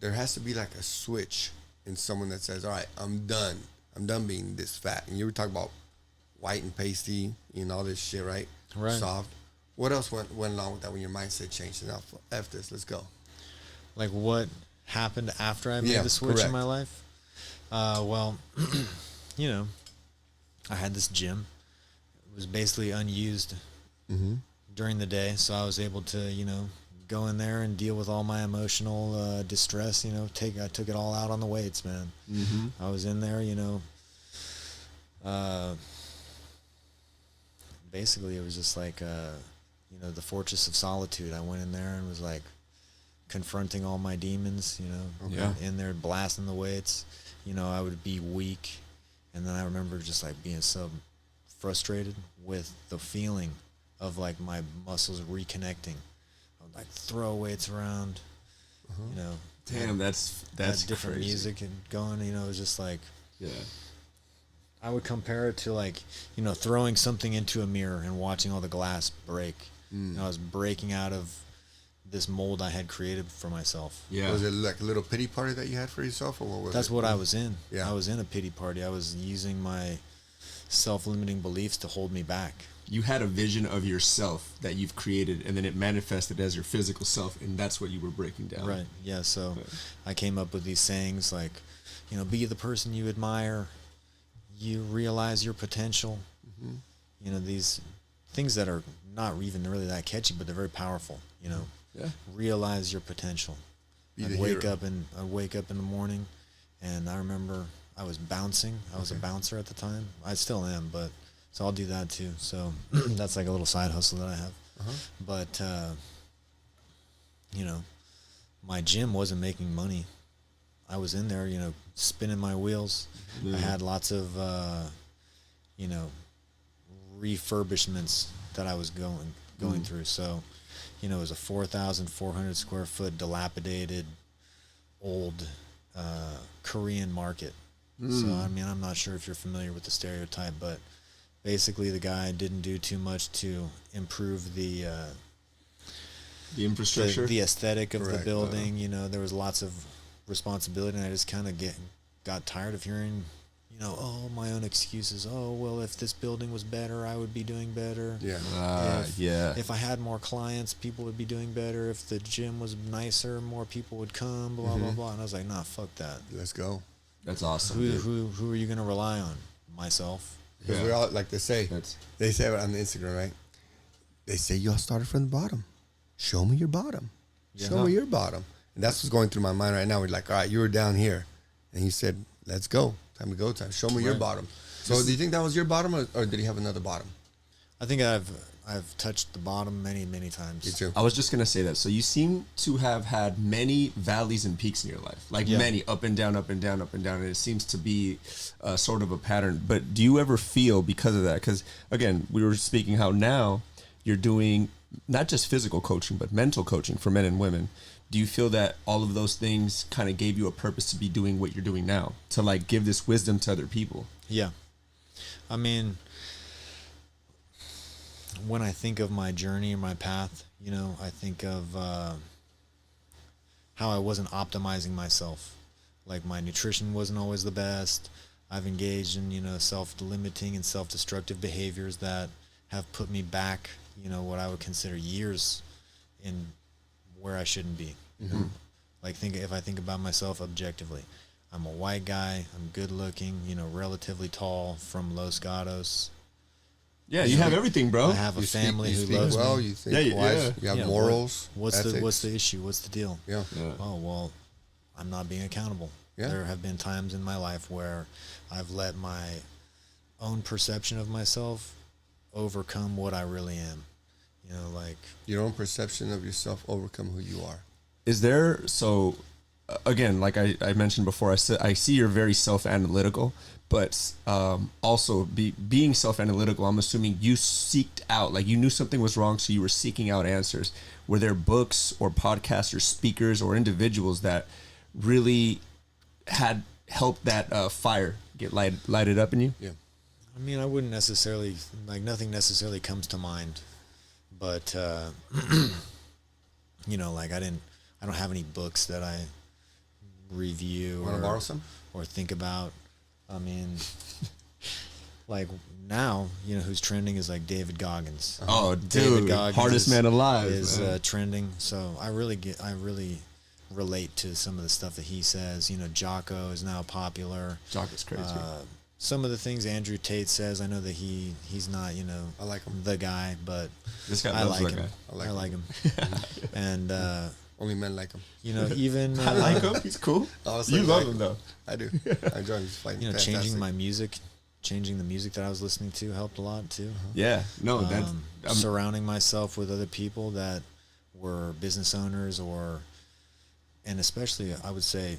there has to be like a switch in someone that says, all right, I'm done being this fat. And you were talking about white and pasty, you know, all this shit, right? Right. Soft. What else went along with that when your mindset changed? Now, F this, let's go. Like what happened after I made Yeah, the switch correct. in my life? Well, you know, I had this gym. It was basically unused during the day, so I was able to, you know, go in there and deal with all my emotional distress. You know, I took it all out on the weights, man. I was in there, you know. Basically, it was just like, you know, the fortress of solitude. I went in there and was like confronting all my demons, you know, Yeah. in there blasting the weights. You know, I would be weak. And then I remember just like being so frustrated with the feeling of like my muscles reconnecting. I would like throw weights around, you know. Damn, that's had different crazy. music and going, you know, it was just like, Yeah. I would compare it to like, you know, throwing something into a mirror and watching all the glass break. You know, I was breaking out of this mold I had created for myself. Yeah. Was it like a little pity party that you had for yourself, or what was That's it? what I was in. Yeah. I was in a pity party. I was using my self-limiting beliefs to hold me back. You had a vision of yourself that you've created, and then it manifested as your physical self, and that's what you were breaking down. Right. Yeah. So I came up with these sayings like, you know, be the person you admire. You realize your potential. You know, these things that are not even really that catchy, but they're very powerful. You know, Yeah. realize your potential. Be I'd the wake hero. up in the morning, and I remember I was bouncing. I was a bouncer at the time. I still am, but so I'll do that too. So that's like a little side hustle that I have. But you know, my gym wasn't making money. I was in there, you know, spinning my wheels. I had lots of, you know, refurbishments that I was going through. So, you know, it was a 4,400 square foot dilapidated old Korean market. So, I mean, I'm not sure if you're familiar with the stereotype, but basically the guy didn't do too much to improve the infrastructure. the aesthetic of Correct. the building. You know, there was lots of responsibility, and I just kind of got tired of hearing, you know, oh, my own excuses. Oh, well, if this building was better, I would be doing better. Yeah. If I had more clients, people would be doing better. If the gym was nicer, more people would come. Blah blah blah. And I was like, nah, fuck that. Let's go. That's awesome. dude. Who are you gonna rely on? Myself. Because Yeah. we all, like they say That's- it on the Instagram, right? They say you all started from the bottom. Show me your bottom. Yeah. Show me your bottom. And that's what's going through my mind right now. We're like, all right, you were down here. And he said, let's go. Time to go time. Show me your Right. bottom. So do you think that was your bottom, or did he have another bottom? I think I've touched the bottom many times. Me too. I was just gonna say that. So you seem to have had many valleys and peaks in your life, like Yeah. many up and down, up and down, up and down, and it seems to be sort of a pattern. But do you ever feel because of that? Because again, we were speaking how now you're doing not just physical coaching but mental coaching for men and women. Do you feel that all of those things kind of gave you a purpose to be doing what you're doing now, to like give this wisdom to other people? Yeah. I mean, when I think of my journey and my path, you know, I think of how I wasn't optimizing myself. Like my nutrition wasn't always the best. I've engaged in, you know, self-limiting and self-destructive behaviors that have put me back, you know, what I would consider years in where I shouldn't be. You know? Like if I think about myself objectively, I'm a white guy, I'm good looking, you know, relatively tall, from Los Gatos. Yeah, you have everything, bro. I have a You family speak, who you speak loves well. me. You think Yeah, wise. yeah. You have Yeah, morals. What's ethics. the issue? What's the deal? Yeah. Yeah. Oh, well, I'm not being accountable. Yeah. There have been times in my life where I've let my own perception of myself overcome what I really am. You know, like Your own perception of yourself overcome who you are. Is there so again, like I mentioned before, I see you're very self-analytical, but also being self-analytical, I'm assuming you seeked out, like you knew something was wrong, so you were seeking out answers. Were there books or podcasts or speakers or individuals that really had helped that fire get lighted up in you? Yeah. I mean, I wouldn't necessarily, like, nothing necessarily comes to mind, but, you know, like, I don't have any books that I review Want to borrow some? or think about. I mean, like, now, you know, who's trending is, like, David Goggins. Oh, David dude, Goggins hardest man alive is man. trending. So I really relate to some of the stuff that he says. You know, Jocko is now popular. Jocko's crazy. Some of the things Andrew Tate says, I know that he's not, you know, I like him. the guy, but This guy I loves like that him. guy. I like him. And Only men like him. you know, even I like him. He's cool. Honestly, You I love like him though. I do. I enjoy his fighting. you know, Fantastic. changing the music that I was listening to helped a lot too. Yeah. No, that's Surrounding myself with other people that were business owners and especially I would say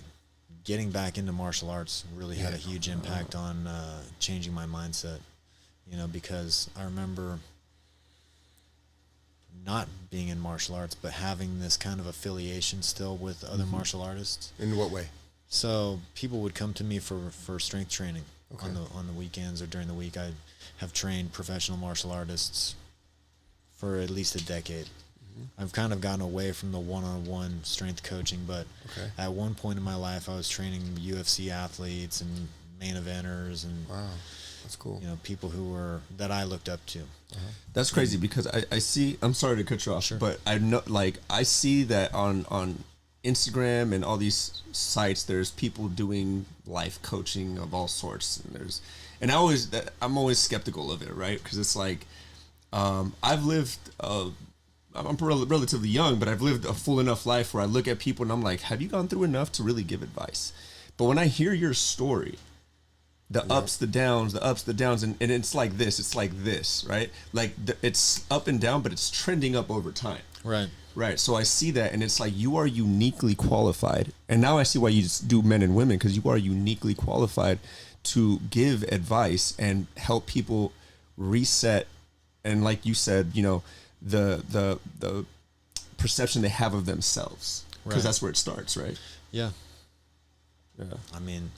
getting back into martial arts really had a huge impact on changing my mindset, you know, because I remember not being in martial arts, but having this kind of affiliation still with other martial artists. In what way? So people would come to me for strength training Okay. on the weekends or during the week. I have trained professional martial artists for at least a decade. I've kind of gotten away from the one-on-one strength coaching, but Okay. at one point in my life, I was training UFC athletes and main eventers and Wow. That's cool. you know people that I looked up to. That's crazy because I see. I'm sorry to cut you off, but I know, like, I see that on Instagram and all these sites, there's people doing life coaching of all sorts, and I'm always skeptical of it, right? Because it's like I've lived. I'm relatively young, but I've lived a full enough life where I look at people and I'm like, have you gone through enough to really give advice? But when I hear your story, the ups, the downs, and it's like this, right? Like it's up and down, but it's trending up over time. Right. Right. So I see that, and it's like you are uniquely qualified. And now I see why you just do men and women, because you are uniquely qualified to give advice and help people reset. And like you said, you know, the perception they have of themselves, because Right. that's where it starts, right? Yeah. Yeah. I mean,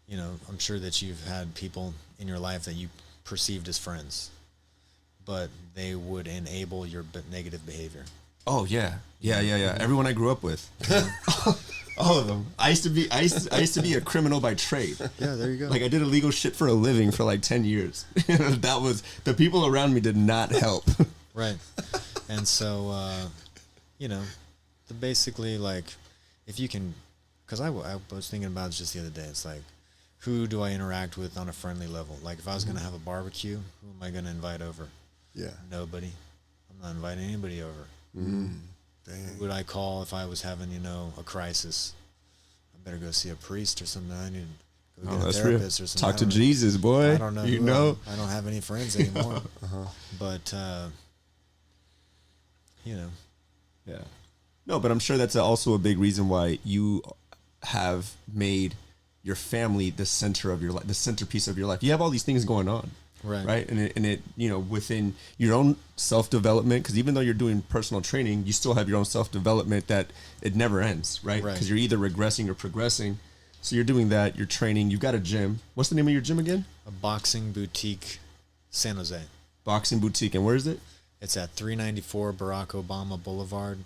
you know, I'm sure that you've had people in your life that you perceived as friends, but they would enable your negative behavior. Oh yeah. Everyone I grew up with, all of them. I used to be a criminal by trade. Yeah, there you go. Like I did illegal shit for a living for like 10 years. That was, the people around me did not help. Right. And so, you know, basically, like, if you can, because I was thinking about it just the other day. It's like, who do I interact with on a friendly level? Like, if I was going to have a barbecue, who am I going to invite over? Yeah. Nobody. I'm not inviting anybody over. Dang. Who would I call if I was having, you know, a crisis? I better go see a priest or something. I need to go get a therapist or something. Talk to Jesus, boy. I don't know. You know. I don't have any friends anymore. But, you know. Yeah. No, but I'm sure that's also a big reason why you have made your family the center of your life, the centerpiece of your life. You have all these things going on. Right. And it, you know, within your own self-development, because even though you're doing personal training, you still have your own self-development that it never ends, right? Because you're either regressing or progressing. So you're doing that, you're training, you've got a gym. What's the name of your gym again? A boxing boutique, San Jose. Boxing boutique. And where is it? It's at 394 Barack Obama Boulevard,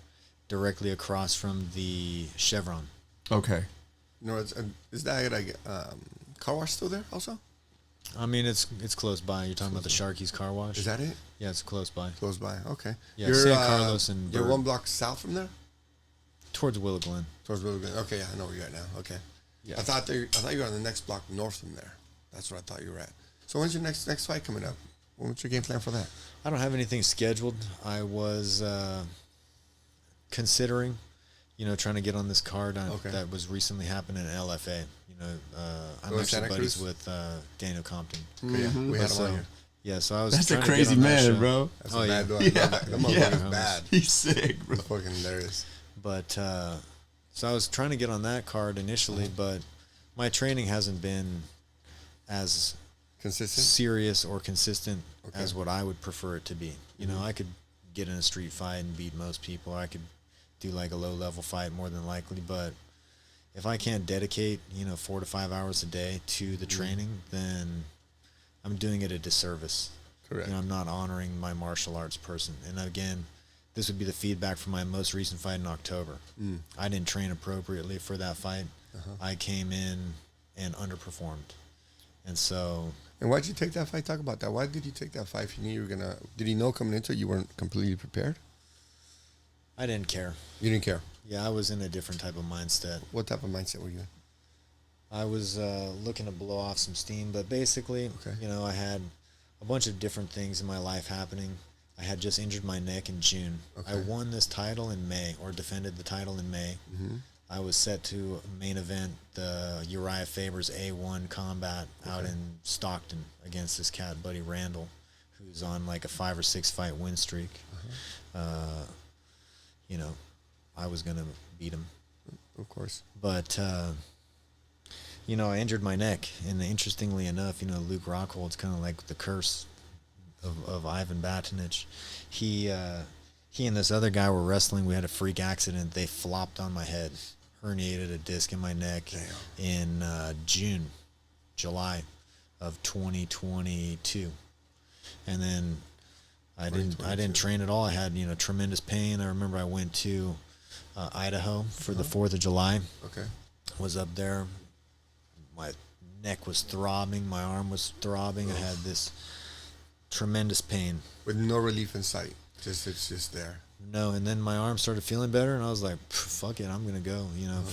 directly across from the Chevron. Okay. You know, is that car wash still there also? I mean, it's close by. You're talking about the Sharky's Car Wash? Is that it? Yeah, it's close by. Close by. Okay. Yeah, you're, San Carlos and you're Bird. 1 block south from there? Towards Willow Glen. Towards Willow Glen. Okay, yeah, I know where you're at now. Okay. Yeah. I thought you were on the next block north from there. That's where I thought you were at. So when's your next fight coming up? What's your game plan for that? I don't have anything scheduled. I was considering, you know, trying to get on this card that was recently happening in LFA. You know, I'm actually buddies with Daniel Compton. Okay, yeah, we had him So, on here. Yeah, so I was. That's a trying to get crazy on that man, show. bro. That's Oh, a bad yeah. dude. Yeah. That motherfucker's Yeah. bad. He's sick, bro. It's fucking hilarious. But so I was trying to get on that card initially, but my training hasn't been as Consistent? serious or consistent Okay. as what I would prefer it to be. You know, I could get in a street fight and beat most people. I could do like a low level fight more than likely, but if I can't dedicate, 4 to 5 hours a day to the training, then I'm doing it a disservice. Correct. I'm not honoring my martial arts person. And again, this would be the feedback from my most recent fight in October. I didn't train appropriately for that fight. I came in and underperformed. And so... And why'd you take that fight? Talk about that. Why did you take that fight if you knew you were going to... Did you know coming into it you weren't completely prepared? I didn't care. You didn't care? Yeah, I was in a different type of mindset. What type of mindset were you in? I was looking to blow off some steam, but basically, I had a bunch of different things in my life happening. I had just injured my neck in June. Okay. I won this title in May, or defended the title in May. I was set to main event the Uriah Faber's A1 combat out in Stockton against this cat, Buddy Randall, who's on like a 5 or 6 fight win streak. I was going to beat him. Of course. But, I injured my neck. And interestingly enough, Luke Rockhold's kind of like the curse of Ivan Batinich. He and this other guy were wrestling. We had a freak accident. They flopped on my head, herniated a disc in my neck in July of 2022. And then I didn't train at all. I had, tremendous pain. I remember I went to Idaho for the 4th of July. Okay. Was up there. My neck was throbbing. My arm was throbbing. I had this tremendous pain. With no relief in sight. It's just there. No, and then my arm started feeling better, and I was like, fuck it, I'm going to go.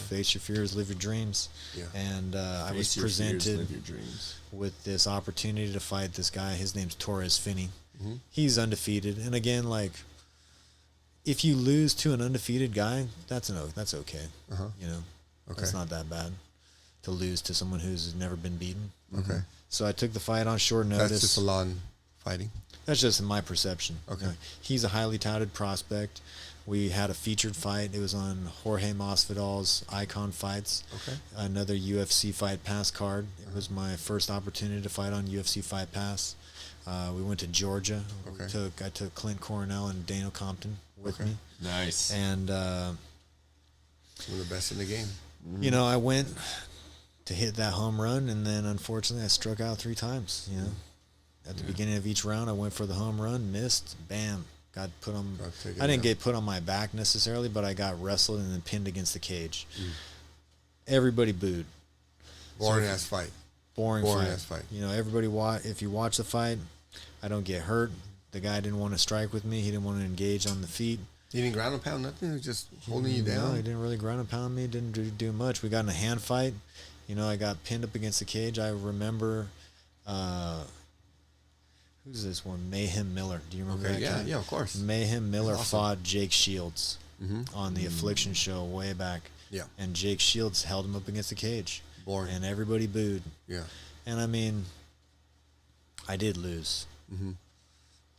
Face your fears, live your dreams. Yeah. And I was Face your fears, presented live your dreams. with this opportunity to fight this guy. His name's Torres Finney. He's undefeated. And again, like, if you lose to an undefeated guy, that's okay. Okay. It's not that bad to lose to someone who's never been beaten. Okay. So I took the fight on short notice. That's just a law in fighting. That's just in my perception. Okay. He's a highly touted prospect. We had a featured fight. It was on Jorge Masvidal's Icon Fights. Okay. Another UFC Fight Pass card. It was my first opportunity to fight on UFC Fight Pass. We went to Georgia. Okay. I took Clint Coronel and Daniel Compton with me. Nice. And One of the best in the game. I went to hit that home run, and then unfortunately I struck out 3 times. At the beginning of each round, I went for the home run, missed, bam, got put on. I didn't get put on my back necessarily, but I got wrestled and then pinned against the cage. Everybody booed. Boring ass fight. Boring ass fight. Everybody if you watch the fight, I don't get hurt. The guy didn't want to strike with me. He didn't want to engage on the feet. He didn't ground and pound nothing. He was just holding you down. No, he didn't really ground and pound me. Didn't do much. We got in a hand fight. I got pinned up against the cage. I remember, who's this one? Mayhem Miller. Do you remember that guy? Yeah, of course. Mayhem Miller fought Jake Shields on the Affliction show way back. Yeah. And Jake Shields held him up against the cage. Boring. And everybody booed. Yeah. And I mean, I did lose.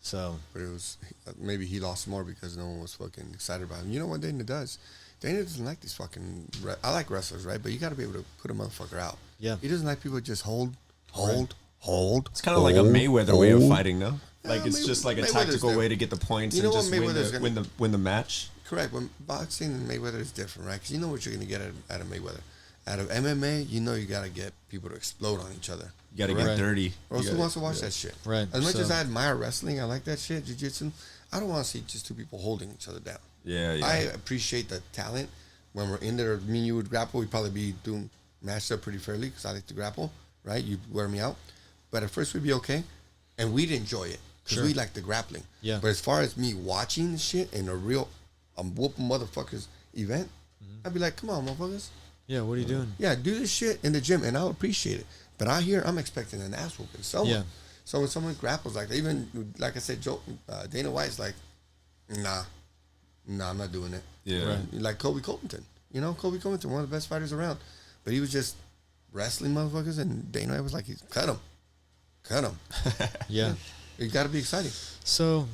So. But it was, maybe he lost more because no one was fucking excited about him. You know what Dana does? Dana doesn't like these fucking, I like wrestlers, right? But you got to be able to put a motherfucker out. Yeah. He doesn't like people just hold. It's kind of like a Mayweather way of fighting, no? Like it's just like a Mayweather's tactical way different. to get the points You know and what just Mayweather's win the match. Correct. When boxing and Mayweather is different, right? Because you know what you're going to get out of Mayweather. Out of MMA, you know you got to get people to explode on each other. You got to get dirty. Or else who wants to watch that shit? Right. As much as I admire wrestling, I like that shit, jiu-jitsu, I don't want to see just 2 people holding each other down. Yeah. I appreciate the talent. When we're in there, me and you would grapple, we'd probably be doing matched up pretty fairly because I like to grapple, right? You wear me out. But at first we'd be okay. And we'd enjoy it because we like the grappling. Yeah. But as far as me watching the shit in a real whooping motherfuckers event, I'd be like, come on, motherfuckers. Yeah, what are you doing? Yeah, do this shit in the gym, and I'll appreciate it. But out here, I'm expecting an ass whooping. So when someone grapples like that, even, like I said, Dana White's like, nah, I'm not doing it. Yeah. Right. Like Kobe Covington. Kobe Covington, one of the best fighters around. But he was just wrestling motherfuckers, and Dana White was like, cut him. Yeah. It got to be exciting. So,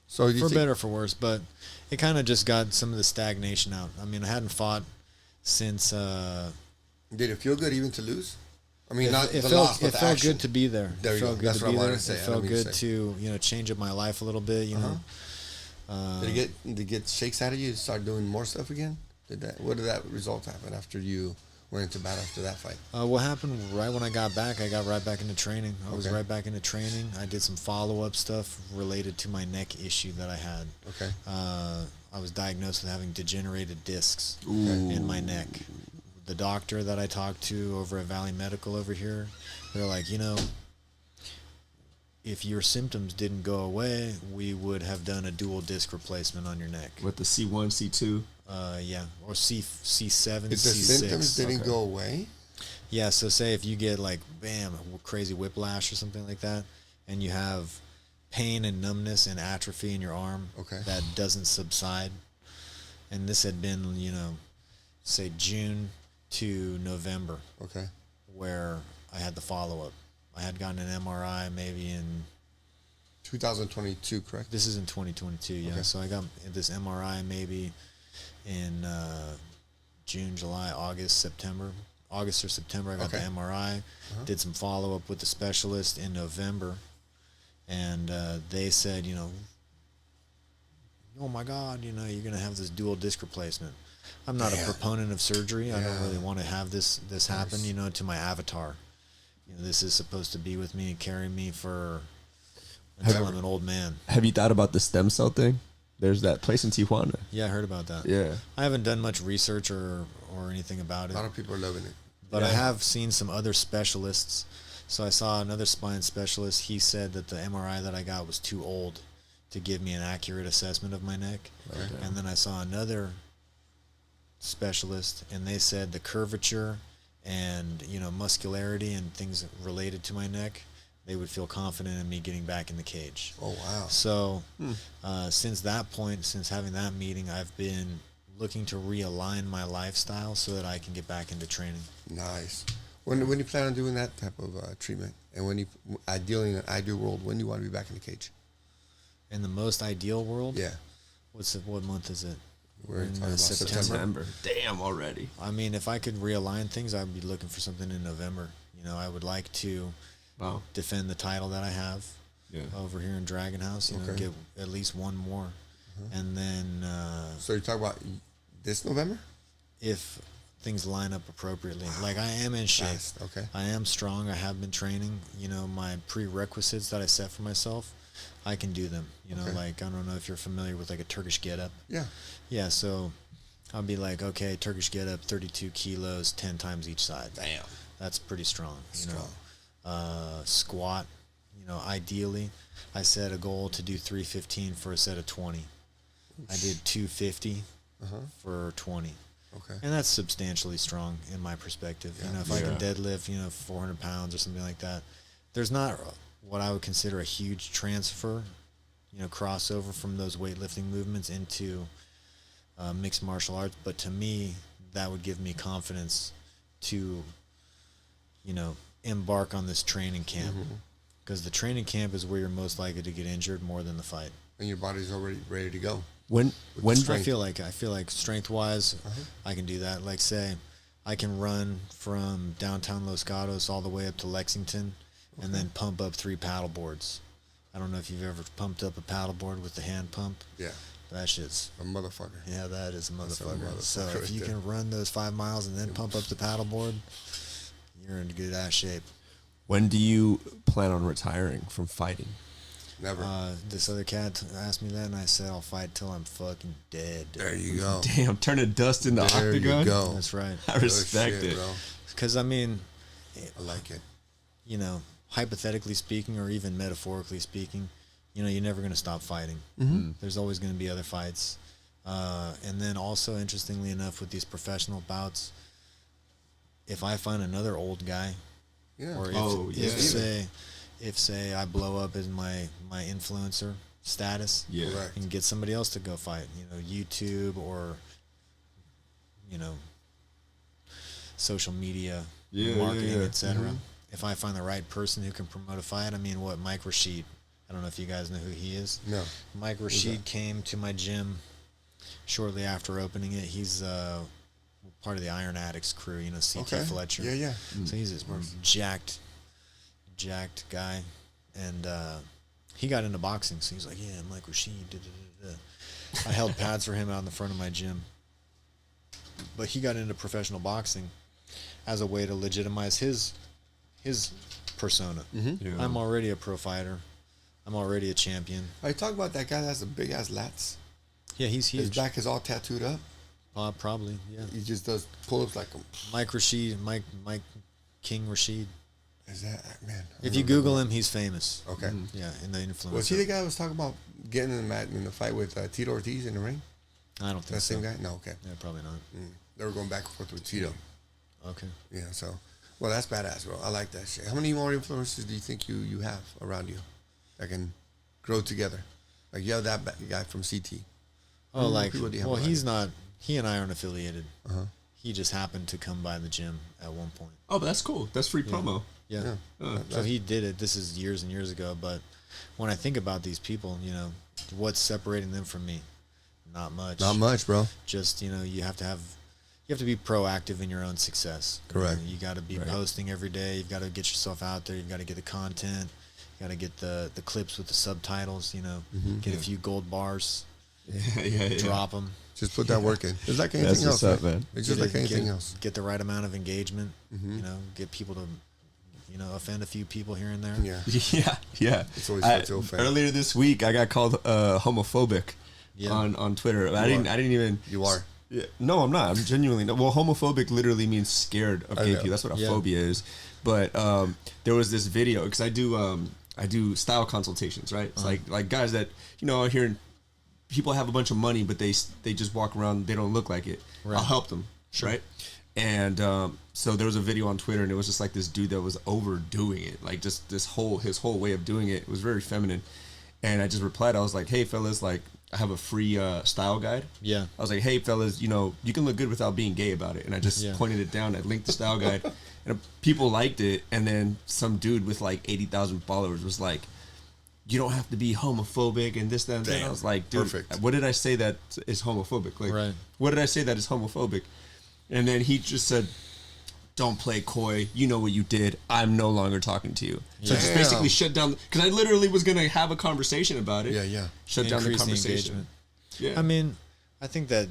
So for better or for worse, but it kind of just got some of the stagnation out. I mean, I hadn't fought since. Did it feel good even to lose? I mean, It felt good to be there. There it you felt go. good That's to what be I there. wanted to say. It felt good to change up my life a little bit. Did it get shakes out of you to start doing more stuff again? What did that result happen after you went into battle after that fight? What happened right when I got back? I got right back into training. I was right back into training. I did some follow-up stuff related to my neck issue that I had. Okay. I was diagnosed with having degenerated discs Ooh. in my neck. The doctor that I talked to over at Valley Medical over here, they're like, if your symptoms didn't go away, we would have done a dual disc replacement on your neck. With the C1, C2? Yeah, or C7, If the C6. symptoms didn't go away? Yeah, so say if you get like, bam, crazy whiplash or something like that, and you have pain and numbness and atrophy in your arm that doesn't subside, and this had been, say June to November, where I had the follow-up. I had gotten an MRI maybe in 2022, correct? This is in 2022, yeah. So I got this MRI maybe in June, July, August or September. I got the MRI, did some follow-up with the specialist in November, and they said, oh my God, you're going to have this dual disc replacement. I'm not a proponent of surgery. I don't really want to have this happen, to my avatar. This is supposed to be with me and carry me until I'm an old man. Have you thought about the stem cell thing? There's that place in Tijuana. Yeah, I heard about that. Yeah. I haven't done much research or anything about it. A lot of people are loving it. But I have seen some other specialists. So I saw another spine specialist. He said that the MRI that I got was too old to give me an accurate assessment of my neck. Okay. And then I saw another specialist, and they said the curvature and muscularity and things related to my neck, they would feel confident in me getting back in the cage. Oh wow. So since that point, since having that meeting, I've been looking to realign my lifestyle so that I can get back into training. Nice. When you plan on doing that type of treatment, and when you ideally in an ideal world, when do you want to be back in the cage? In the most ideal world? Yeah. What month is it? We're talking about September. Damn, already. I mean, if I could realign things, I'd be looking for something in November. I would like to defend the title that I have over here in Dragon House. Get at least one more. And then... so you're talking about this November? If things line up appropriately. Like, I am in shape. Okay. I am strong. I have been training. My prerequisites that I set for myself, I can do them. Like, I don't know if you're familiar with, like, a Turkish get-up. Yeah. Yeah, so I'll be like, okay, Turkish get-up, 32 kilos, 10 times each side. Damn. That's pretty strong. Squat, ideally, I set a goal to do 315 for a set of 20. I did 250 for 20. Okay. And that's substantially strong in my perspective. If I can deadlift, 400 pounds or something like that, there's not what I would consider a huge transfer, crossover from those weightlifting movements into mixed martial arts. But to me, that would give me confidence to, embark on this training camp. Because the training camp is where you're most likely to get injured more than the fight. And your body's already ready to go. When I feel like strength wise, I can do that. Like, say, I can run from downtown Los Gatos all the way up to Lexington, and then pump up 3 paddle boards. I don't know if you've ever pumped up a paddle board with the hand pump. Yeah. That shit's a motherfucker. Yeah, that is a motherfucker. So if you right can run those 5 miles and then pump up the paddle board, you're in good ass shape. When do you plan on retiring from fighting? Never. This other cat asked me that, and I said I'll fight till I'm fucking dead. There you go. Damn, turning dust into there octagon. There you go. That's right. I respect it, bro. Because I mean, I like it. Hypothetically speaking, or even metaphorically speaking, you're never going to stop fighting. There's always going to be other fights. And then also, interestingly enough, with these professional bouts, if I find another old guy, or if say I blow up as my influencer status, and get somebody else to go fight, YouTube or social media, marketing, etc. if I find the right person who can promote a fight, I mean, Mike Rashid. I don't know if you guys know who he is. No. Mike Rashid came to my gym shortly after opening it. He's part of the Iron Addicts crew, C.T. Fletcher. Yeah. So he's this jacked guy. And he got into boxing. So he's like, yeah, Mike Rashid. I held pads for him out in the front of my gym. But he got into professional boxing as a way to legitimize his persona. Mm-hmm. Yeah. I'm already a pro fighter. I'm already a champion. Are you talking about that guy that has a big ass lats? Yeah, he's huge. His back is all tattooed up. Probably, yeah. He just does pull-ups like him. Mike Rashid, Mike King Rashid. Is that man? If you Google him, he's famous. Okay. Yeah, in the influencer. Was he the guy who was talking about getting in the fight with Tito Ortiz in the ring? I don't think That so. same guy? No, okay. Yeah, probably not. They were going back and forth with Tito. Okay. Yeah, so, well, that's badass, bro. I like that shit. How many more influencers do you think you have around you that can grow together? Like, you have that guy from CT. Oh, he's not. He and I aren't affiliated. He just happened to come by the gym at one point. Oh, but that's cool. That's free promo. Yeah. So he did it. This is years and years ago. But when I think about these people, what's separating them from me? Not much. Not much, bro. Just you have to be proactive in your own success. Correct. You got to be posting every day. You've got to get yourself out there. You've got to get the content. You got to get the clips with the subtitles. Get a few gold bars. Yeah. Drop them. Just put that work in. It's like anything That's else, what's up, man. man. It's just like anything else. Get the right amount of engagement. Get people to, offend a few people here and there. Yeah. Yeah. It's always fun to offend. Earlier this week, I got called homophobic on Twitter. I didn't even. You are. Yeah, no, I'm not. I'm genuinely not. Well, homophobic literally means scared of gay people. That's what a phobia is. But there was this video because I do style consultations, right? It's like guys that are here and people have a bunch of money, but they just walk around. They don't look like it. Right. I'll help them, right? And so there was a video on Twitter, and it was just like this dude that was overdoing it, like just his whole way of doing it was very feminine. And I just replied, I was like, "Hey fellas, like I have a free style guide." Yeah. I was like, "Hey fellas, you can look good without being gay about it." And I just pointed it down. I linked the style guide, and people liked it. And then some dude with like 80,000 followers was like, "You don't have to be homophobic and this, that, and that." I was like, "Dude, perfect. What did I say that is homophobic? Like, what did I say that is homophobic?" And then he just said, "Don't play coy. You know what you did. I'm no longer talking to you." So just basically shut down, because I literally was going to have a conversation about it. Yeah. Shut down the conversation. Yeah. I mean, I think that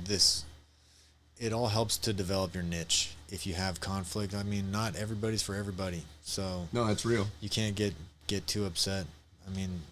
it all helps to develop your niche. If you have conflict, I mean, not everybody's for everybody. So no, that's real. You can't get too upset. I mean,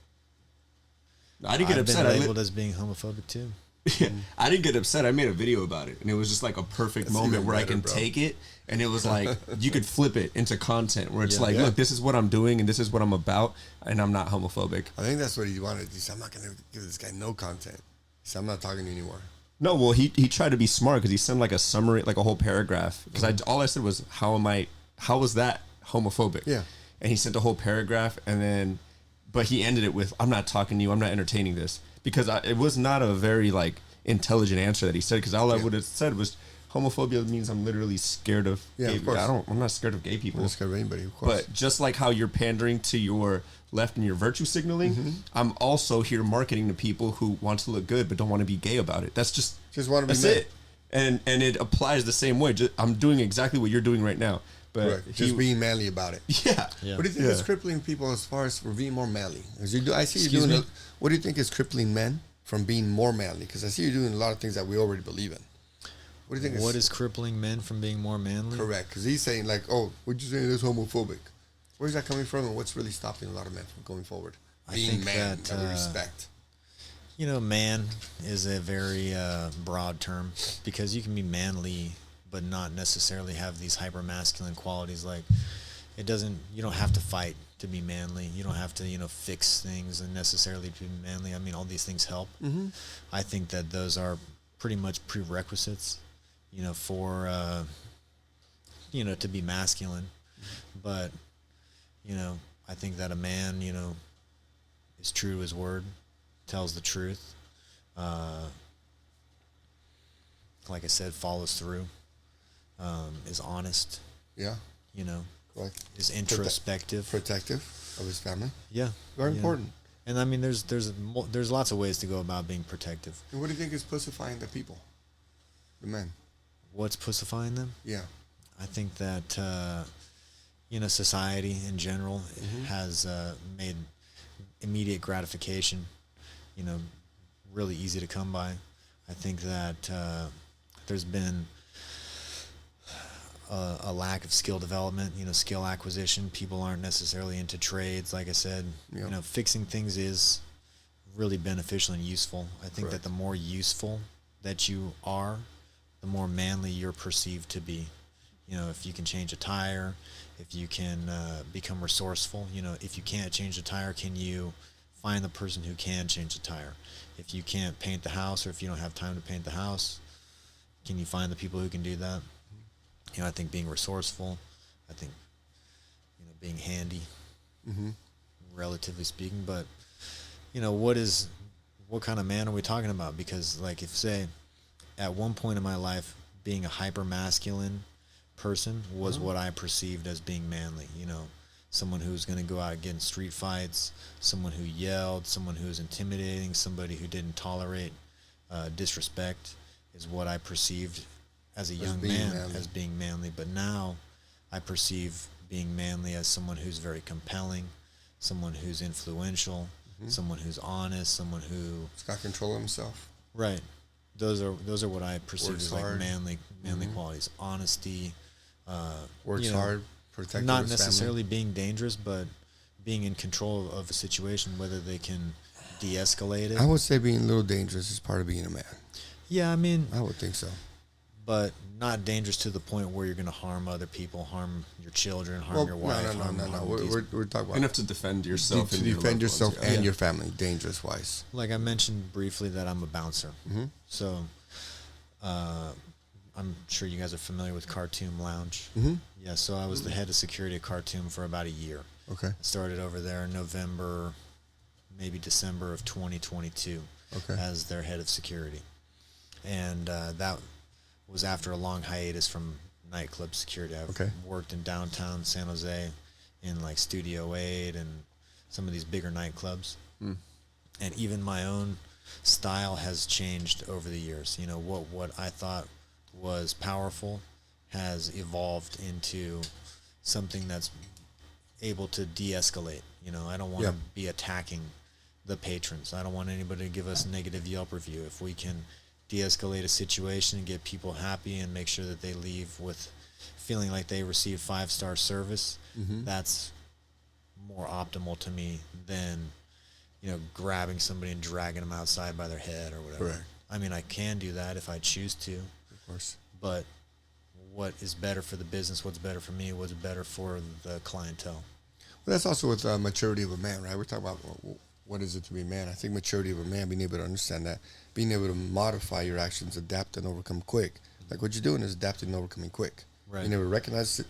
I didn't get upset. I've been labeled as being homophobic too. Yeah, I didn't get upset. I made a video about it, and it was just like a perfect moment where I can take it, and it was like you could flip it into content where it's look, this is what I'm doing, and this is what I'm about, and I'm not homophobic. I think that's what he wanted. He said, "I'm not going to give this guy no content." He said, "I'm not talking to you anymore." No, well, he tried to be smart because he sent like a summary, like a whole paragraph. Because all I said was, how was that homophobic? Yeah. And he sent a whole paragraph, but he ended it with, "I'm not talking to you. I'm not entertaining this." Because it was not a very like intelligent answer that he said. Because all I would have said was, homophobia means I'm literally scared of gay people. I'm not scared of gay people. I'm not scared of anybody, of course. But just like how you're pandering to your left and your virtue signaling, I'm also here marketing to people who want to look good but don't want to be gay about it. That's just want to be it. And it applies the same way. I'm doing exactly what you're doing right now. But just being manly about it. Yeah. What do you think is crippling people as far as for being more manly? I see you doing. What do you think is crippling men from being more manly? Because I see you doing a lot of things that we already believe in. What do you think? What is crippling men from being more manly? Correct. Because he's saying like, "Oh, what you saying is homophobic." Where's that coming from, and what's really stopping a lot of men from going forward? Being man, that we respect. Man is a very broad term because you can be manly but not necessarily have these hyper masculine qualities. Like you don't have to fight to be manly. You don't have to, fix things and necessarily to be manly. I mean, all these things help. Mm-hmm. I think that those are pretty much prerequisites, for, to be masculine. But, I think that a man, is true to his word, tells the truth. Like I said, follows through, is honest. Yeah. Correct. is introspective. Protective of his family. Yeah. Very Yeah. important. And I mean, there's lots of ways to go about being protective. And what do you think is pussifying the people? The men. What's pussifying them? Yeah. I think that society in general has made immediate gratification, really easy to come by. I think that there's been a lack of skill development, skill acquisition. People aren't necessarily into trades. Like I said, Yep. Fixing things is really beneficial and useful. I think that Correct. the more useful that you are, the more manly you're perceived to be. If you can change a tire, if you can become resourceful, if you can't change a tire, can you find the person who can change the tire? If you can't paint the house, or if you don't have time to paint the house, can you find the people who can do that? I think being resourceful, I think, being handy, relatively speaking. But, what kind of man are we talking about? Because, like, if, say, at one point in my life, being a hyper masculine person was what I perceived as being manly. Someone who's going to go out and get in street fights, someone who yelled, someone who was intimidating, somebody who didn't tolerate disrespect is what I perceived as a young man as being manly. But now I perceive being manly as someone who's very compelling, someone who's influential, someone who's honest, someone who He's got control of himself. right. Those are what I perceive Works as like hard. manly qualities. Honesty, Works hard. Protecting not his necessarily being dangerous, but being in control of a situation, whether they can de-escalate it. family. I would say being a little dangerous is part of being a man. Yeah, I mean, I would think so. but not dangerous to the point where you're going to harm other people, harm your children, harm your wife. No. harm We're talking about Enough to defend yourself. to and your defend loved yourself ones, and your family, dangerous wise. Like I mentioned briefly that I'm a bouncer. So I'm sure you guys are familiar with Khartoum Lounge. Yeah, so I was the head of security at Khartoum for about a year. Okay. I started over there in November, maybe December of 2022 as their head of security. And that was after a long hiatus from nightclub security. I've worked in downtown San Jose in like Studio 8 and some of these bigger nightclubs. And even my own style has changed over the years. What I thought was powerful has evolved into something that's able to de-escalate. I don't want to be attacking the patrons. I don't want anybody to give us a negative Yelp review. If we can de-escalate a situation and get people happy and make sure that they leave with feeling like they received 5-star service, that's more optimal to me than grabbing somebody and dragging them outside by their head or whatever. Correct. I mean, I can do that if I choose to, Of course. but what is better for the business, what's better for me, what's better for the clientele. Well, that's also with maturity of a man, right? We're talking about what is it to be a man. I think maturity of a man, being able to understand that, being able to modify your actions, adapt and overcome quick. Like what you're doing is adapting and overcoming quick. Right. Being able to recognize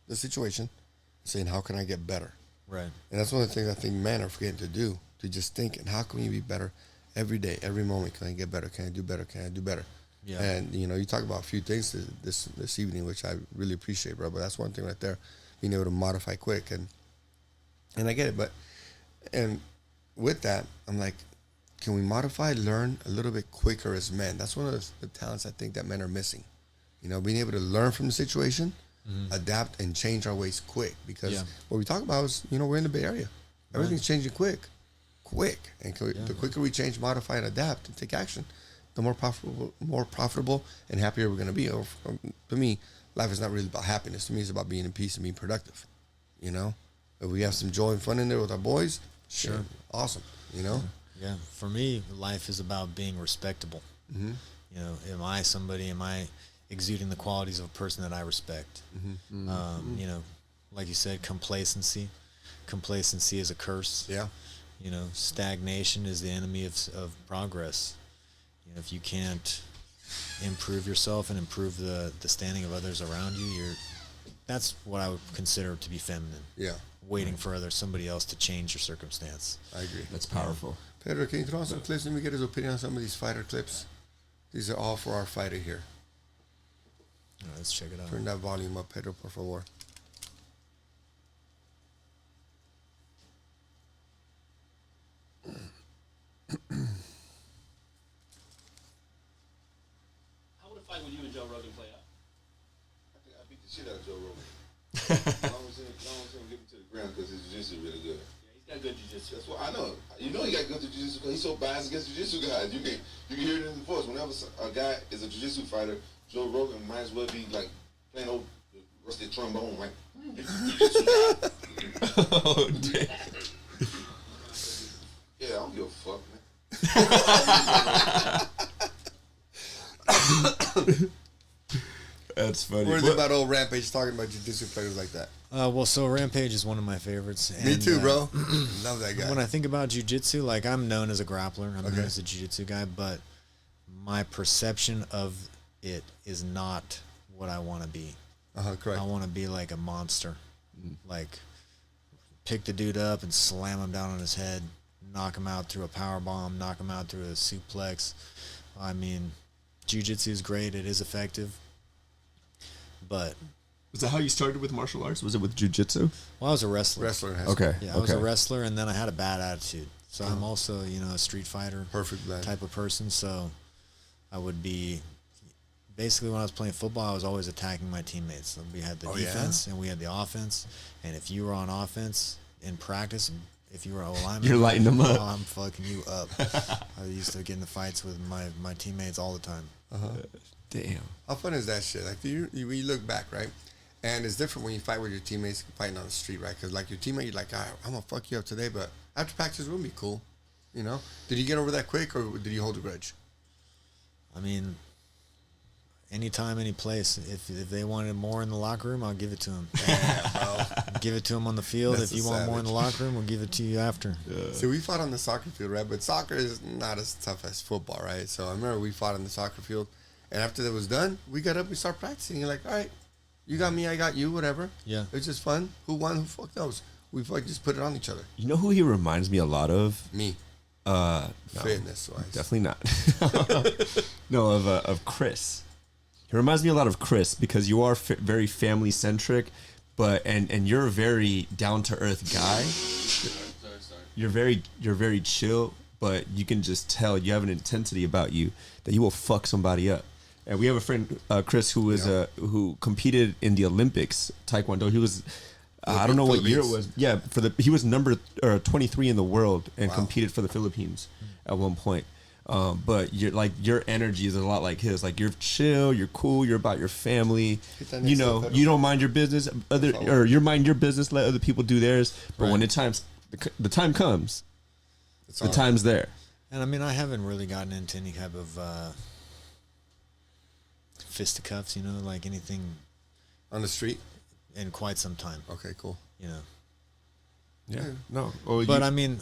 the situation, saying, how can I get better? Right. And that's one of the things I think men are forgetting to do, to just think, and how can we be better every day, every moment? Can I get better? Can I do better? Can I do better? Yeah. And, you talk about a few things this evening, which I really appreciate, bro. But that's one thing right there, being able to modify quick. And I get it. And with that, I'm like, can we modify, learn a little bit quicker as men? That's one of the talents I think that men are missing. Being able to learn from the situation, adapt, and change our ways quick. Because what we talk about is, we're in the Bay Area. Everything's changing quick. And the quicker we change, modify, and adapt and take action, the more profitable and happier we're going to be. To me, life is not really about happiness. To me, it's about being in peace and being productive. If we have some joy and fun in there with our boys, sure, awesome. Yeah. For me, life is about being respectable. Am I exuding the qualities of a person that I respect? Like you said, complacency. Complacency is a curse. Yeah. Stagnation is the enemy of progress. If you can't improve yourself and improve the standing of others around you, that's what I would consider to be feminine. Yeah. Waiting for somebody else to change your circumstance. I agree. That's powerful. Pedro, can you throw on some clips? Let me get his opinion on some of these fighter clips. These are all for our fighter here. All right, let's check it out. Turn that volume up, Pedro, por favor. How would a fight with you and Joe Rogan play out? I think I beat the shit out of Joe Rogan. I don't see him get him to the ground because his jiu-jitsu is really good. Yeah, he's got good jiu-jitsu. That's what I know. You know he got good jiu-jitsu because he's so biased against jiu-jitsu guys. You can hear it in the voice. Whenever a guy is a jiu-jitsu fighter, Joe Rogan might as well be like playing old rusty trombone, like jiu-jitsu guy. Oh, damn. Yeah, I don't give a fuck, man. That's funny. What is it about old Rampage talking about jiu-jitsu players like that? Well, so Rampage is one of my favorites. Me and, too, bro. Love that guy. When I think about jiu-jitsu, like I'm known as a grappler, I'm Okay. known as a jiu-jitsu guy, but my perception of it is not what I want to be. Correct. I want to be like a monster, like pick the dude up and slam him down on his head, knock him out through a power bomb, knock him out through a suplex. I mean, jiu-jitsu is great; it is effective, but Was that how you started with martial arts? Was it with jiu-jitsu? well, I was a wrestler. Wrestler has Okay. Yeah, I was a wrestler, and then I had a bad attitude. So I'm also, a street fighter perfect blend. type of person. So I would be basically when I was playing football, I was always attacking my teammates. So we had the defense and we had the offense. And if you were on offense in practice, if you were a lineman, You're lighting them up. oh, I'm fucking you up. I used to get into fights with my teammates all the time. Damn. How fun is that shit? Like, when you look back, right? And it's different when you fight with your teammates fighting on the street, right? Because, like, your teammate, you're like, I'm going to fuck you up today, but after practice, we'll be cool, Did you get over that quick, or did you hold a grudge? I mean, anytime, any place. If they wanted more in the locker room, I'll give it to them. Give it to them on the field. That's if you a want more in the savage. locker room, we'll give it to you after. See, we fought on the soccer field, right? But soccer is not as tough as football, right? So I remember we fought on the soccer field, and after that was done, we got up, we started practicing. You're like, all right, you got me, I got you, whatever. Yeah. It was just fun. Who won? Who fuck knows? We fuck just put it on each other. You know who he reminds me a lot of? Me, No, fitness wise. definitely not. No, of Chris. He reminds me a lot of Chris because you are very family centric, but and you're a very down to earth guy. You're very chill, but you can just tell you have an intensity about you that you will fuck somebody up. And we have a friend, Chris, who is who competed in the Olympics Taekwondo. He was. I don't know what year it was. Yeah, he was number 23 in the world and competed for the Philippines at one point. But your energy is a lot like his. Like, you're chill, you're cool, you're about your family. You don't mind your business. Or you mind your business, let other people do theirs. But when the time comes, the time's there. And I mean, I haven't really gotten into any type of fisticuffs, like anything On the street? in quite some time. Okay, cool. Yeah. No. Oh, But I mean,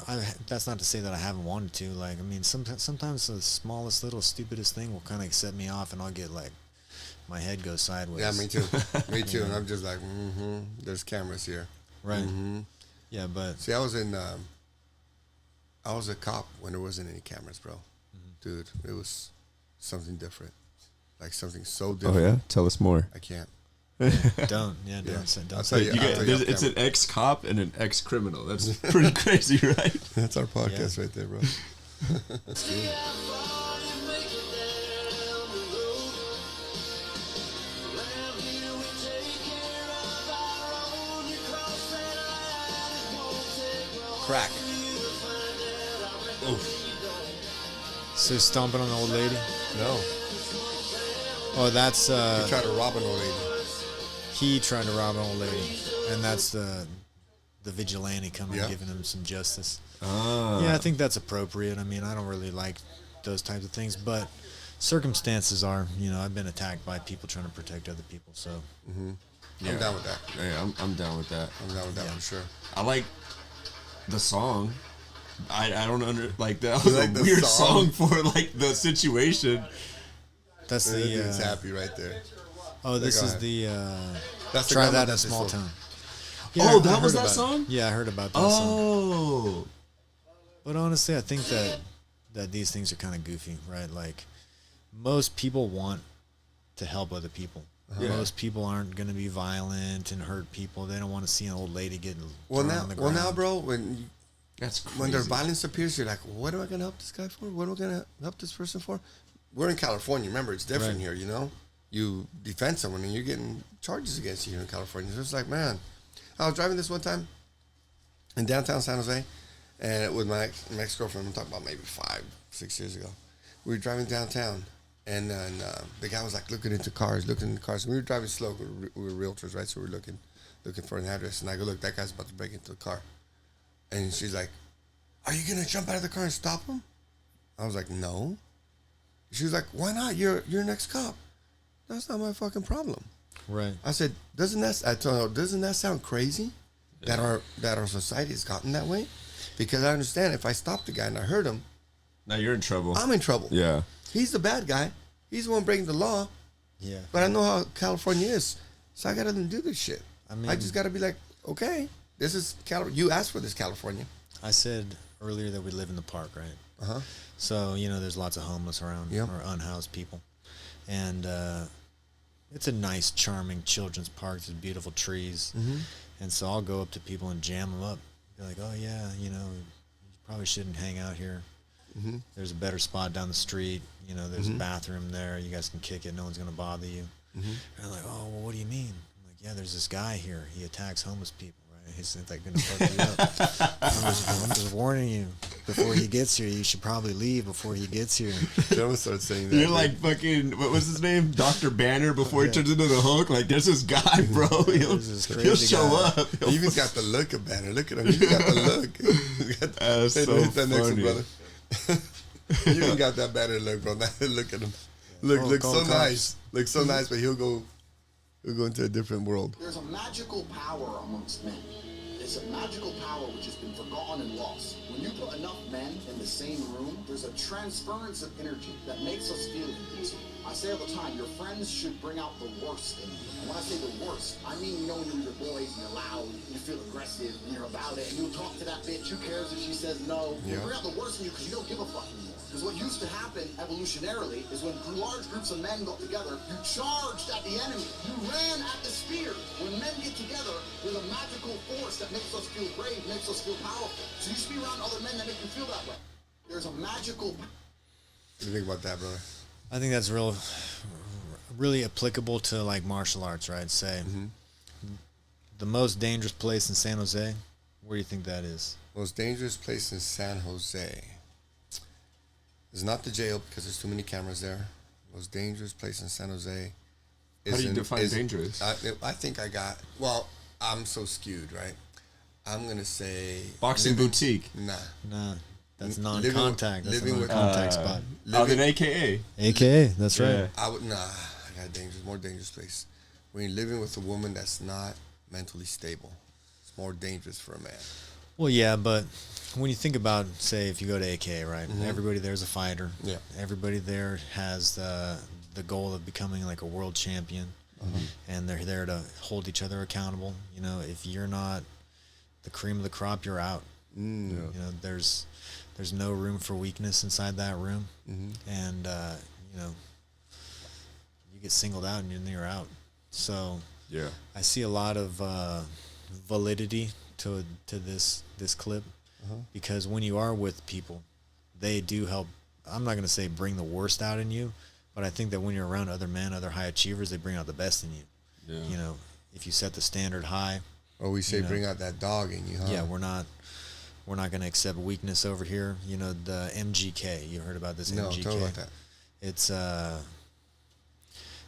that's not to say that I haven't wanted to. Like, I mean, sometimes the smallest, little, stupidest thing will kind of set me off, and I'll get like, my head goes sideways. Yeah, me too. Me too. And I'm just like, there's cameras here. Right. Yeah, but See, I was a cop when there wasn't any cameras, bro. Dude, it was something different. Like something so oh different. yeah. Tell us more. I can't. don't I'll say tell you. I'll tell you off It's camera. an ex-cop and an ex-criminal. That's pretty crazy, right? That's our podcast right there, bro. Crack. So stomping on the old lady. No. Oh, that's He tried to rob an old lady. he tried to rob an old lady, and that's the vigilante coming Yeah. and giving him some justice. Ah. Yeah, I think that's appropriate. I mean, I don't really like those types of things, but circumstances are, I've been attacked by people trying to protect other people, so. I'm down with that. Yeah, I'm down with that. I'm down with that for sure. I like the song. I don't that was like a the weird song? song for like the situation. That's That dude's the, happy right there. oh, this go is ahead. the, That's the try grandma that in a that's small this town. Oh, I that heard was that about- song? Yeah, I heard about that song. Oh, But honestly, I think that these things are kind of goofy, right? Like, most people want to help other people. Yeah. Most people aren't going to be violent and hurt people. They don't want to see an old lady getting Well thrown now, on the ground. bro, when That's crazy. when their violence appears, you're like, what am I gonna help this guy for? What am I gonna help this person for? We're in California. Remember, it's different here. You know, you defend someone and you're getting charges against you here in California. So it's like, man, I was driving this one time in downtown San Jose, and with my ex-girlfriend. I'm talking about maybe 5-6 years ago. We were driving downtown, and then the guy was like looking into cars. And we were driving slow. We were realtors, right? So we were looking for an address, and I go, look, that guy's about to break into the car. And she's like, are you gonna jump out of the car and stop him? I was like, no. She was like, why not? You're an ex-cop. That's not my fucking problem. Right. I said, doesn't that sound crazy? Yeah. That our society has gotten that way? Because I understand if I stop the guy and I hurt him, now you're in trouble. I'm in trouble. Yeah. He's the bad guy. He's the one breaking the law. Yeah. But I know how California is, so I gotta let him do this shit. I mean, I just gotta be like, okay, this is California. You asked for this, California. I said earlier that we live in the park, right? Uh huh. So, you know, there's lots of homeless around or unhoused people. And it's a nice, charming children's park. There's beautiful trees. Mm-hmm. And so I'll go up to people and jam them up. Be like, oh, yeah, you know, you probably shouldn't hang out here. Mm-hmm. There's a better spot down the street. You know, there's a bathroom there. You guys can kick it. No one's going to bother you. Mm-hmm. And they're like, oh, well, what do you mean? I'm like, yeah, there's this guy here. He attacks homeless people. He's like going to fuck you up. I'm just warning you. Before he gets here, you should probably leave before he gets here. Don't start saying that. You're like fucking, what was his name? Dr. Banner before he turns into the Hulk. Like, there's this guy, bro. He'll show up. He even got the look of Banner. Look at him. He's got the look. That's so hit that next one, funny. brother. You even got that Banner look, bro. Now look at him. Looks so nice. Looks so nice, but he'll go into a different world. There's a magical power amongst men. It's a magical power which has been forgotten and lost. When you put enough men in the same room, there's a transference of energy that makes us feel things. I say all the time, your friends should bring out the worst in you. And when I say the worst, I mean, you know, when you're with your boys and you're loud, you feel aggressive, and you're about it, and you talk to that bitch, who cares if she says no? You bring out the worst in you because you don't give a fuck anymore. Because what used to happen evolutionarily is when large groups of men got together, you charged at the enemy. You ran at the spear. When men get together, there's a magical force that makes us feel brave, makes us feel powerful. So you should be around other men that make you feel that way. There's a magical... What do you think about that, brother? I think that's really applicable to like martial arts, right? Say the most dangerous place in San Jose. Where do you think that is? Most dangerous place in San Jose is not the jail because there's too many cameras there. Most dangerous place in San Jose is... How do you define dangerous? I think well, I'm so skewed, right? I'm going to say... Boxing boutique. Nah. That's non-contact. That's a living with- non-contact spot. Then AKA. AKA, that's right. Yeah. I got a more dangerous place. When you're living with a woman that's not mentally stable, it's more dangerous for a man. Well, yeah, but when you think about, say, if you go to AKA, right? Everybody there's a fighter. Yeah. Everybody there has the goal of becoming like a world champion, and they're there to hold each other accountable. You know, if you're not the cream of the crop, you're out. You know, there's no room for weakness inside that room, and you know, you get singled out and you're out. So Yeah. I see a lot of validity to this clip, because when you are with people, they do help. I'm not going to say bring the worst out in you, but I think that when you're around other men, other high achievers, they bring out the best in you. Yeah. You know, if you set the standard high. Or we say bring out that dog in you, huh? Yeah, we're not going to accept weakness over here. You know, the MGK. You heard about this? No, MGK? tell me about that.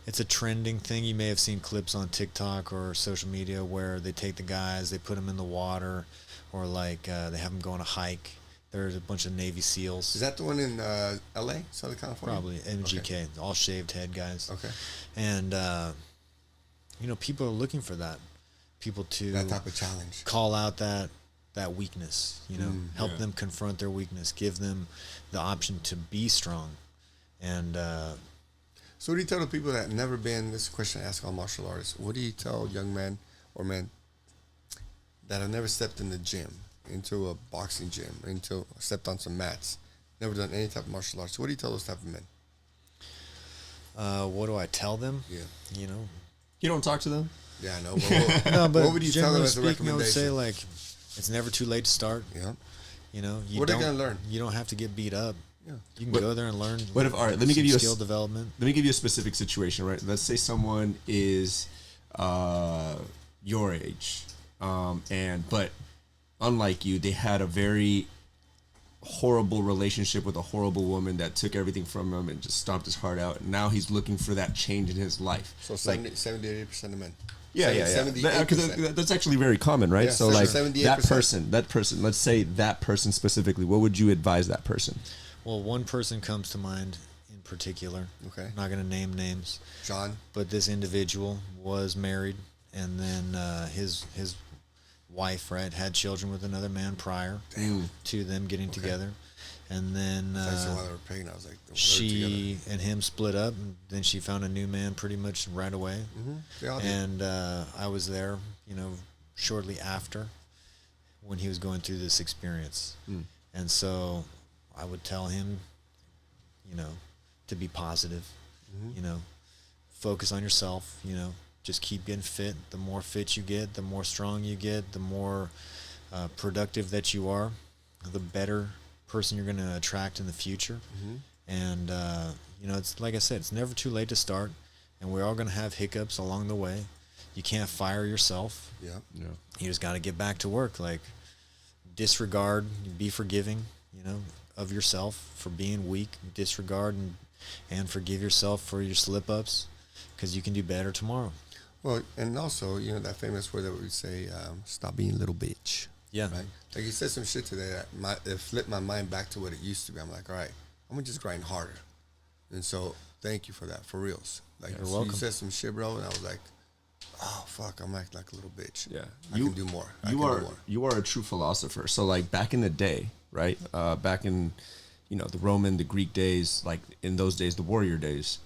It's a trending thing. You may have seen clips on TikTok or social media where they take the guys, they put them in the water, or like they have them go on a hike. There's a bunch of Navy SEALs. Is that the one in L.A., Southern California? Probably MGK, all shaved head guys. Okay. And you know, people are looking for that. People to that type of challenge. Call out that weakness. You know, help them confront their weakness. Give them the option to be strong. And so what do you tell the people that have never been, this is a question I ask all martial artists, what do you tell young men or men that have never stepped in the gym, into a boxing gym, stepped on some mats, never done any type of martial arts? What do you tell those type of men? What do I tell them? Yeah. You know, You don't talk to them? Yeah, I know. But no, but what would you tell them as a speaking, I would say, recommendation? like, it's never too late to start. Yeah. You know, What are they gonna learn? You don't have to get beat up. Yeah. You can go there and learn. What if? All right, let me give you skill development. Let me give you a specific situation. Right, let's say someone is your age, but unlike you, they had a very horrible relationship with a horrible woman that took everything from him and just stomped his heart out. And now he's looking for that change in his life. So 70-80% of men. Yeah. 78%. That's actually very common, right? Yeah, so like 78%. that person, let's say that person specifically, what would you advise that person? Well, one person comes to mind in particular. Okay. I'm not going to name names. John. But this individual was married, and then his wife, right, had children with another man prior to them getting together. And then While they were pregnant, I was like, she and him split up, and then she found a new man pretty much right away. They all did. And I was there, you know, shortly after when he was going through this experience. And so I would tell him, you know, to be positive, you know, focus on yourself, you know, just keep getting fit. The more fit you get, the more strong you get, the more productive that you are, the better person you're going to attract in the future. And, you know, it's like I said, it's never too late to start, and we're all going to have hiccups along the way. You can't fire yourself. Yeah. You just got to get back to work. Like, disregard, be forgiving, you know, of yourself for being weak. Disregard and forgive yourself for your slip-ups, because you can do better tomorrow. Well, and also, you know, that famous word that we say, stop being a little bitch. Yeah. Right? Like, you said some shit today that it flipped my mind back to what it used to be. I'm like, all right, I'm going to just grind harder. And so, thank you for that, for reals. Like, You're welcome. You said some shit, bro, and I was like, oh, fuck, I'm acting like a little bitch. Yeah. I can do more. You are a true philosopher. So like back in the day, right? Back in, you know, the Roman, the Greek days, like in those days, the warrior days,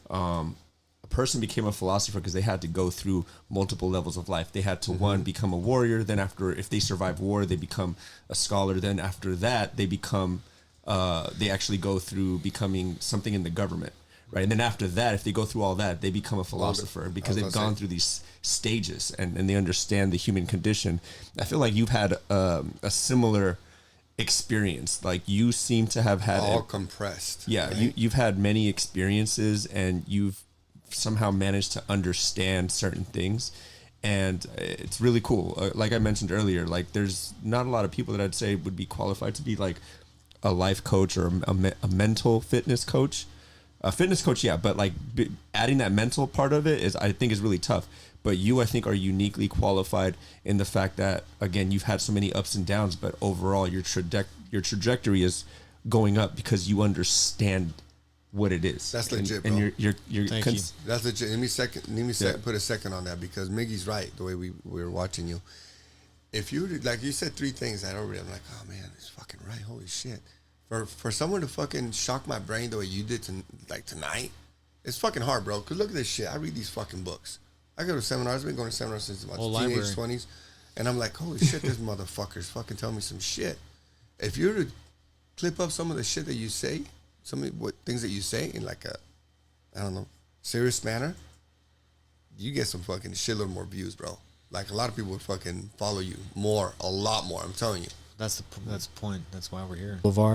a person became a philosopher because they had to go through multiple levels of life. They had to one, become a warrior. Then after, if they survive war, they become a scholar. Then after that, they become, they actually go through becoming something in the government. Right. And then after that, if they go through all that, they become a philosopher because they've gone through these stages and they understand the human condition. I feel like you've had a similar experience. Like you seem to have had all compressed. Yeah. Right? You've had many experiences and you've somehow managed to understand certain things. And it's really cool. Like I mentioned earlier, like there's not a lot of people that I'd say would be qualified to be like a life coach or a mental fitness coach. A fitness coach, yeah, but like adding that mental part of it is, I think, is really tough. But you, I think, are uniquely qualified in the fact that, again, you've had so many ups and downs, but overall, your trajectory is going up because you understand what it is. That's legit, bro. And you're Thank you. That's legit. Let me put a second on that because Miggy's right. The way we were watching you, if you like, you said three things that already, I'm like, oh man, it's fucking right. Holy shit. For someone to fucking shock my brain the way you did tonight, it's fucking hard, bro. Because look at this shit. I read these fucking books. I go to seminars. I've been going to seminars since my teenage 20s. And I'm like, holy shit, this motherfucker's fucking telling me some shit. If you were to clip up some of the shit that you say, some of what things that you say in like a, I don't know, serious manner, you get some fucking shitload more views, bro. Like a lot of people would fucking follow you more, a lot more. I'm telling you. That's the point. That's why we're here.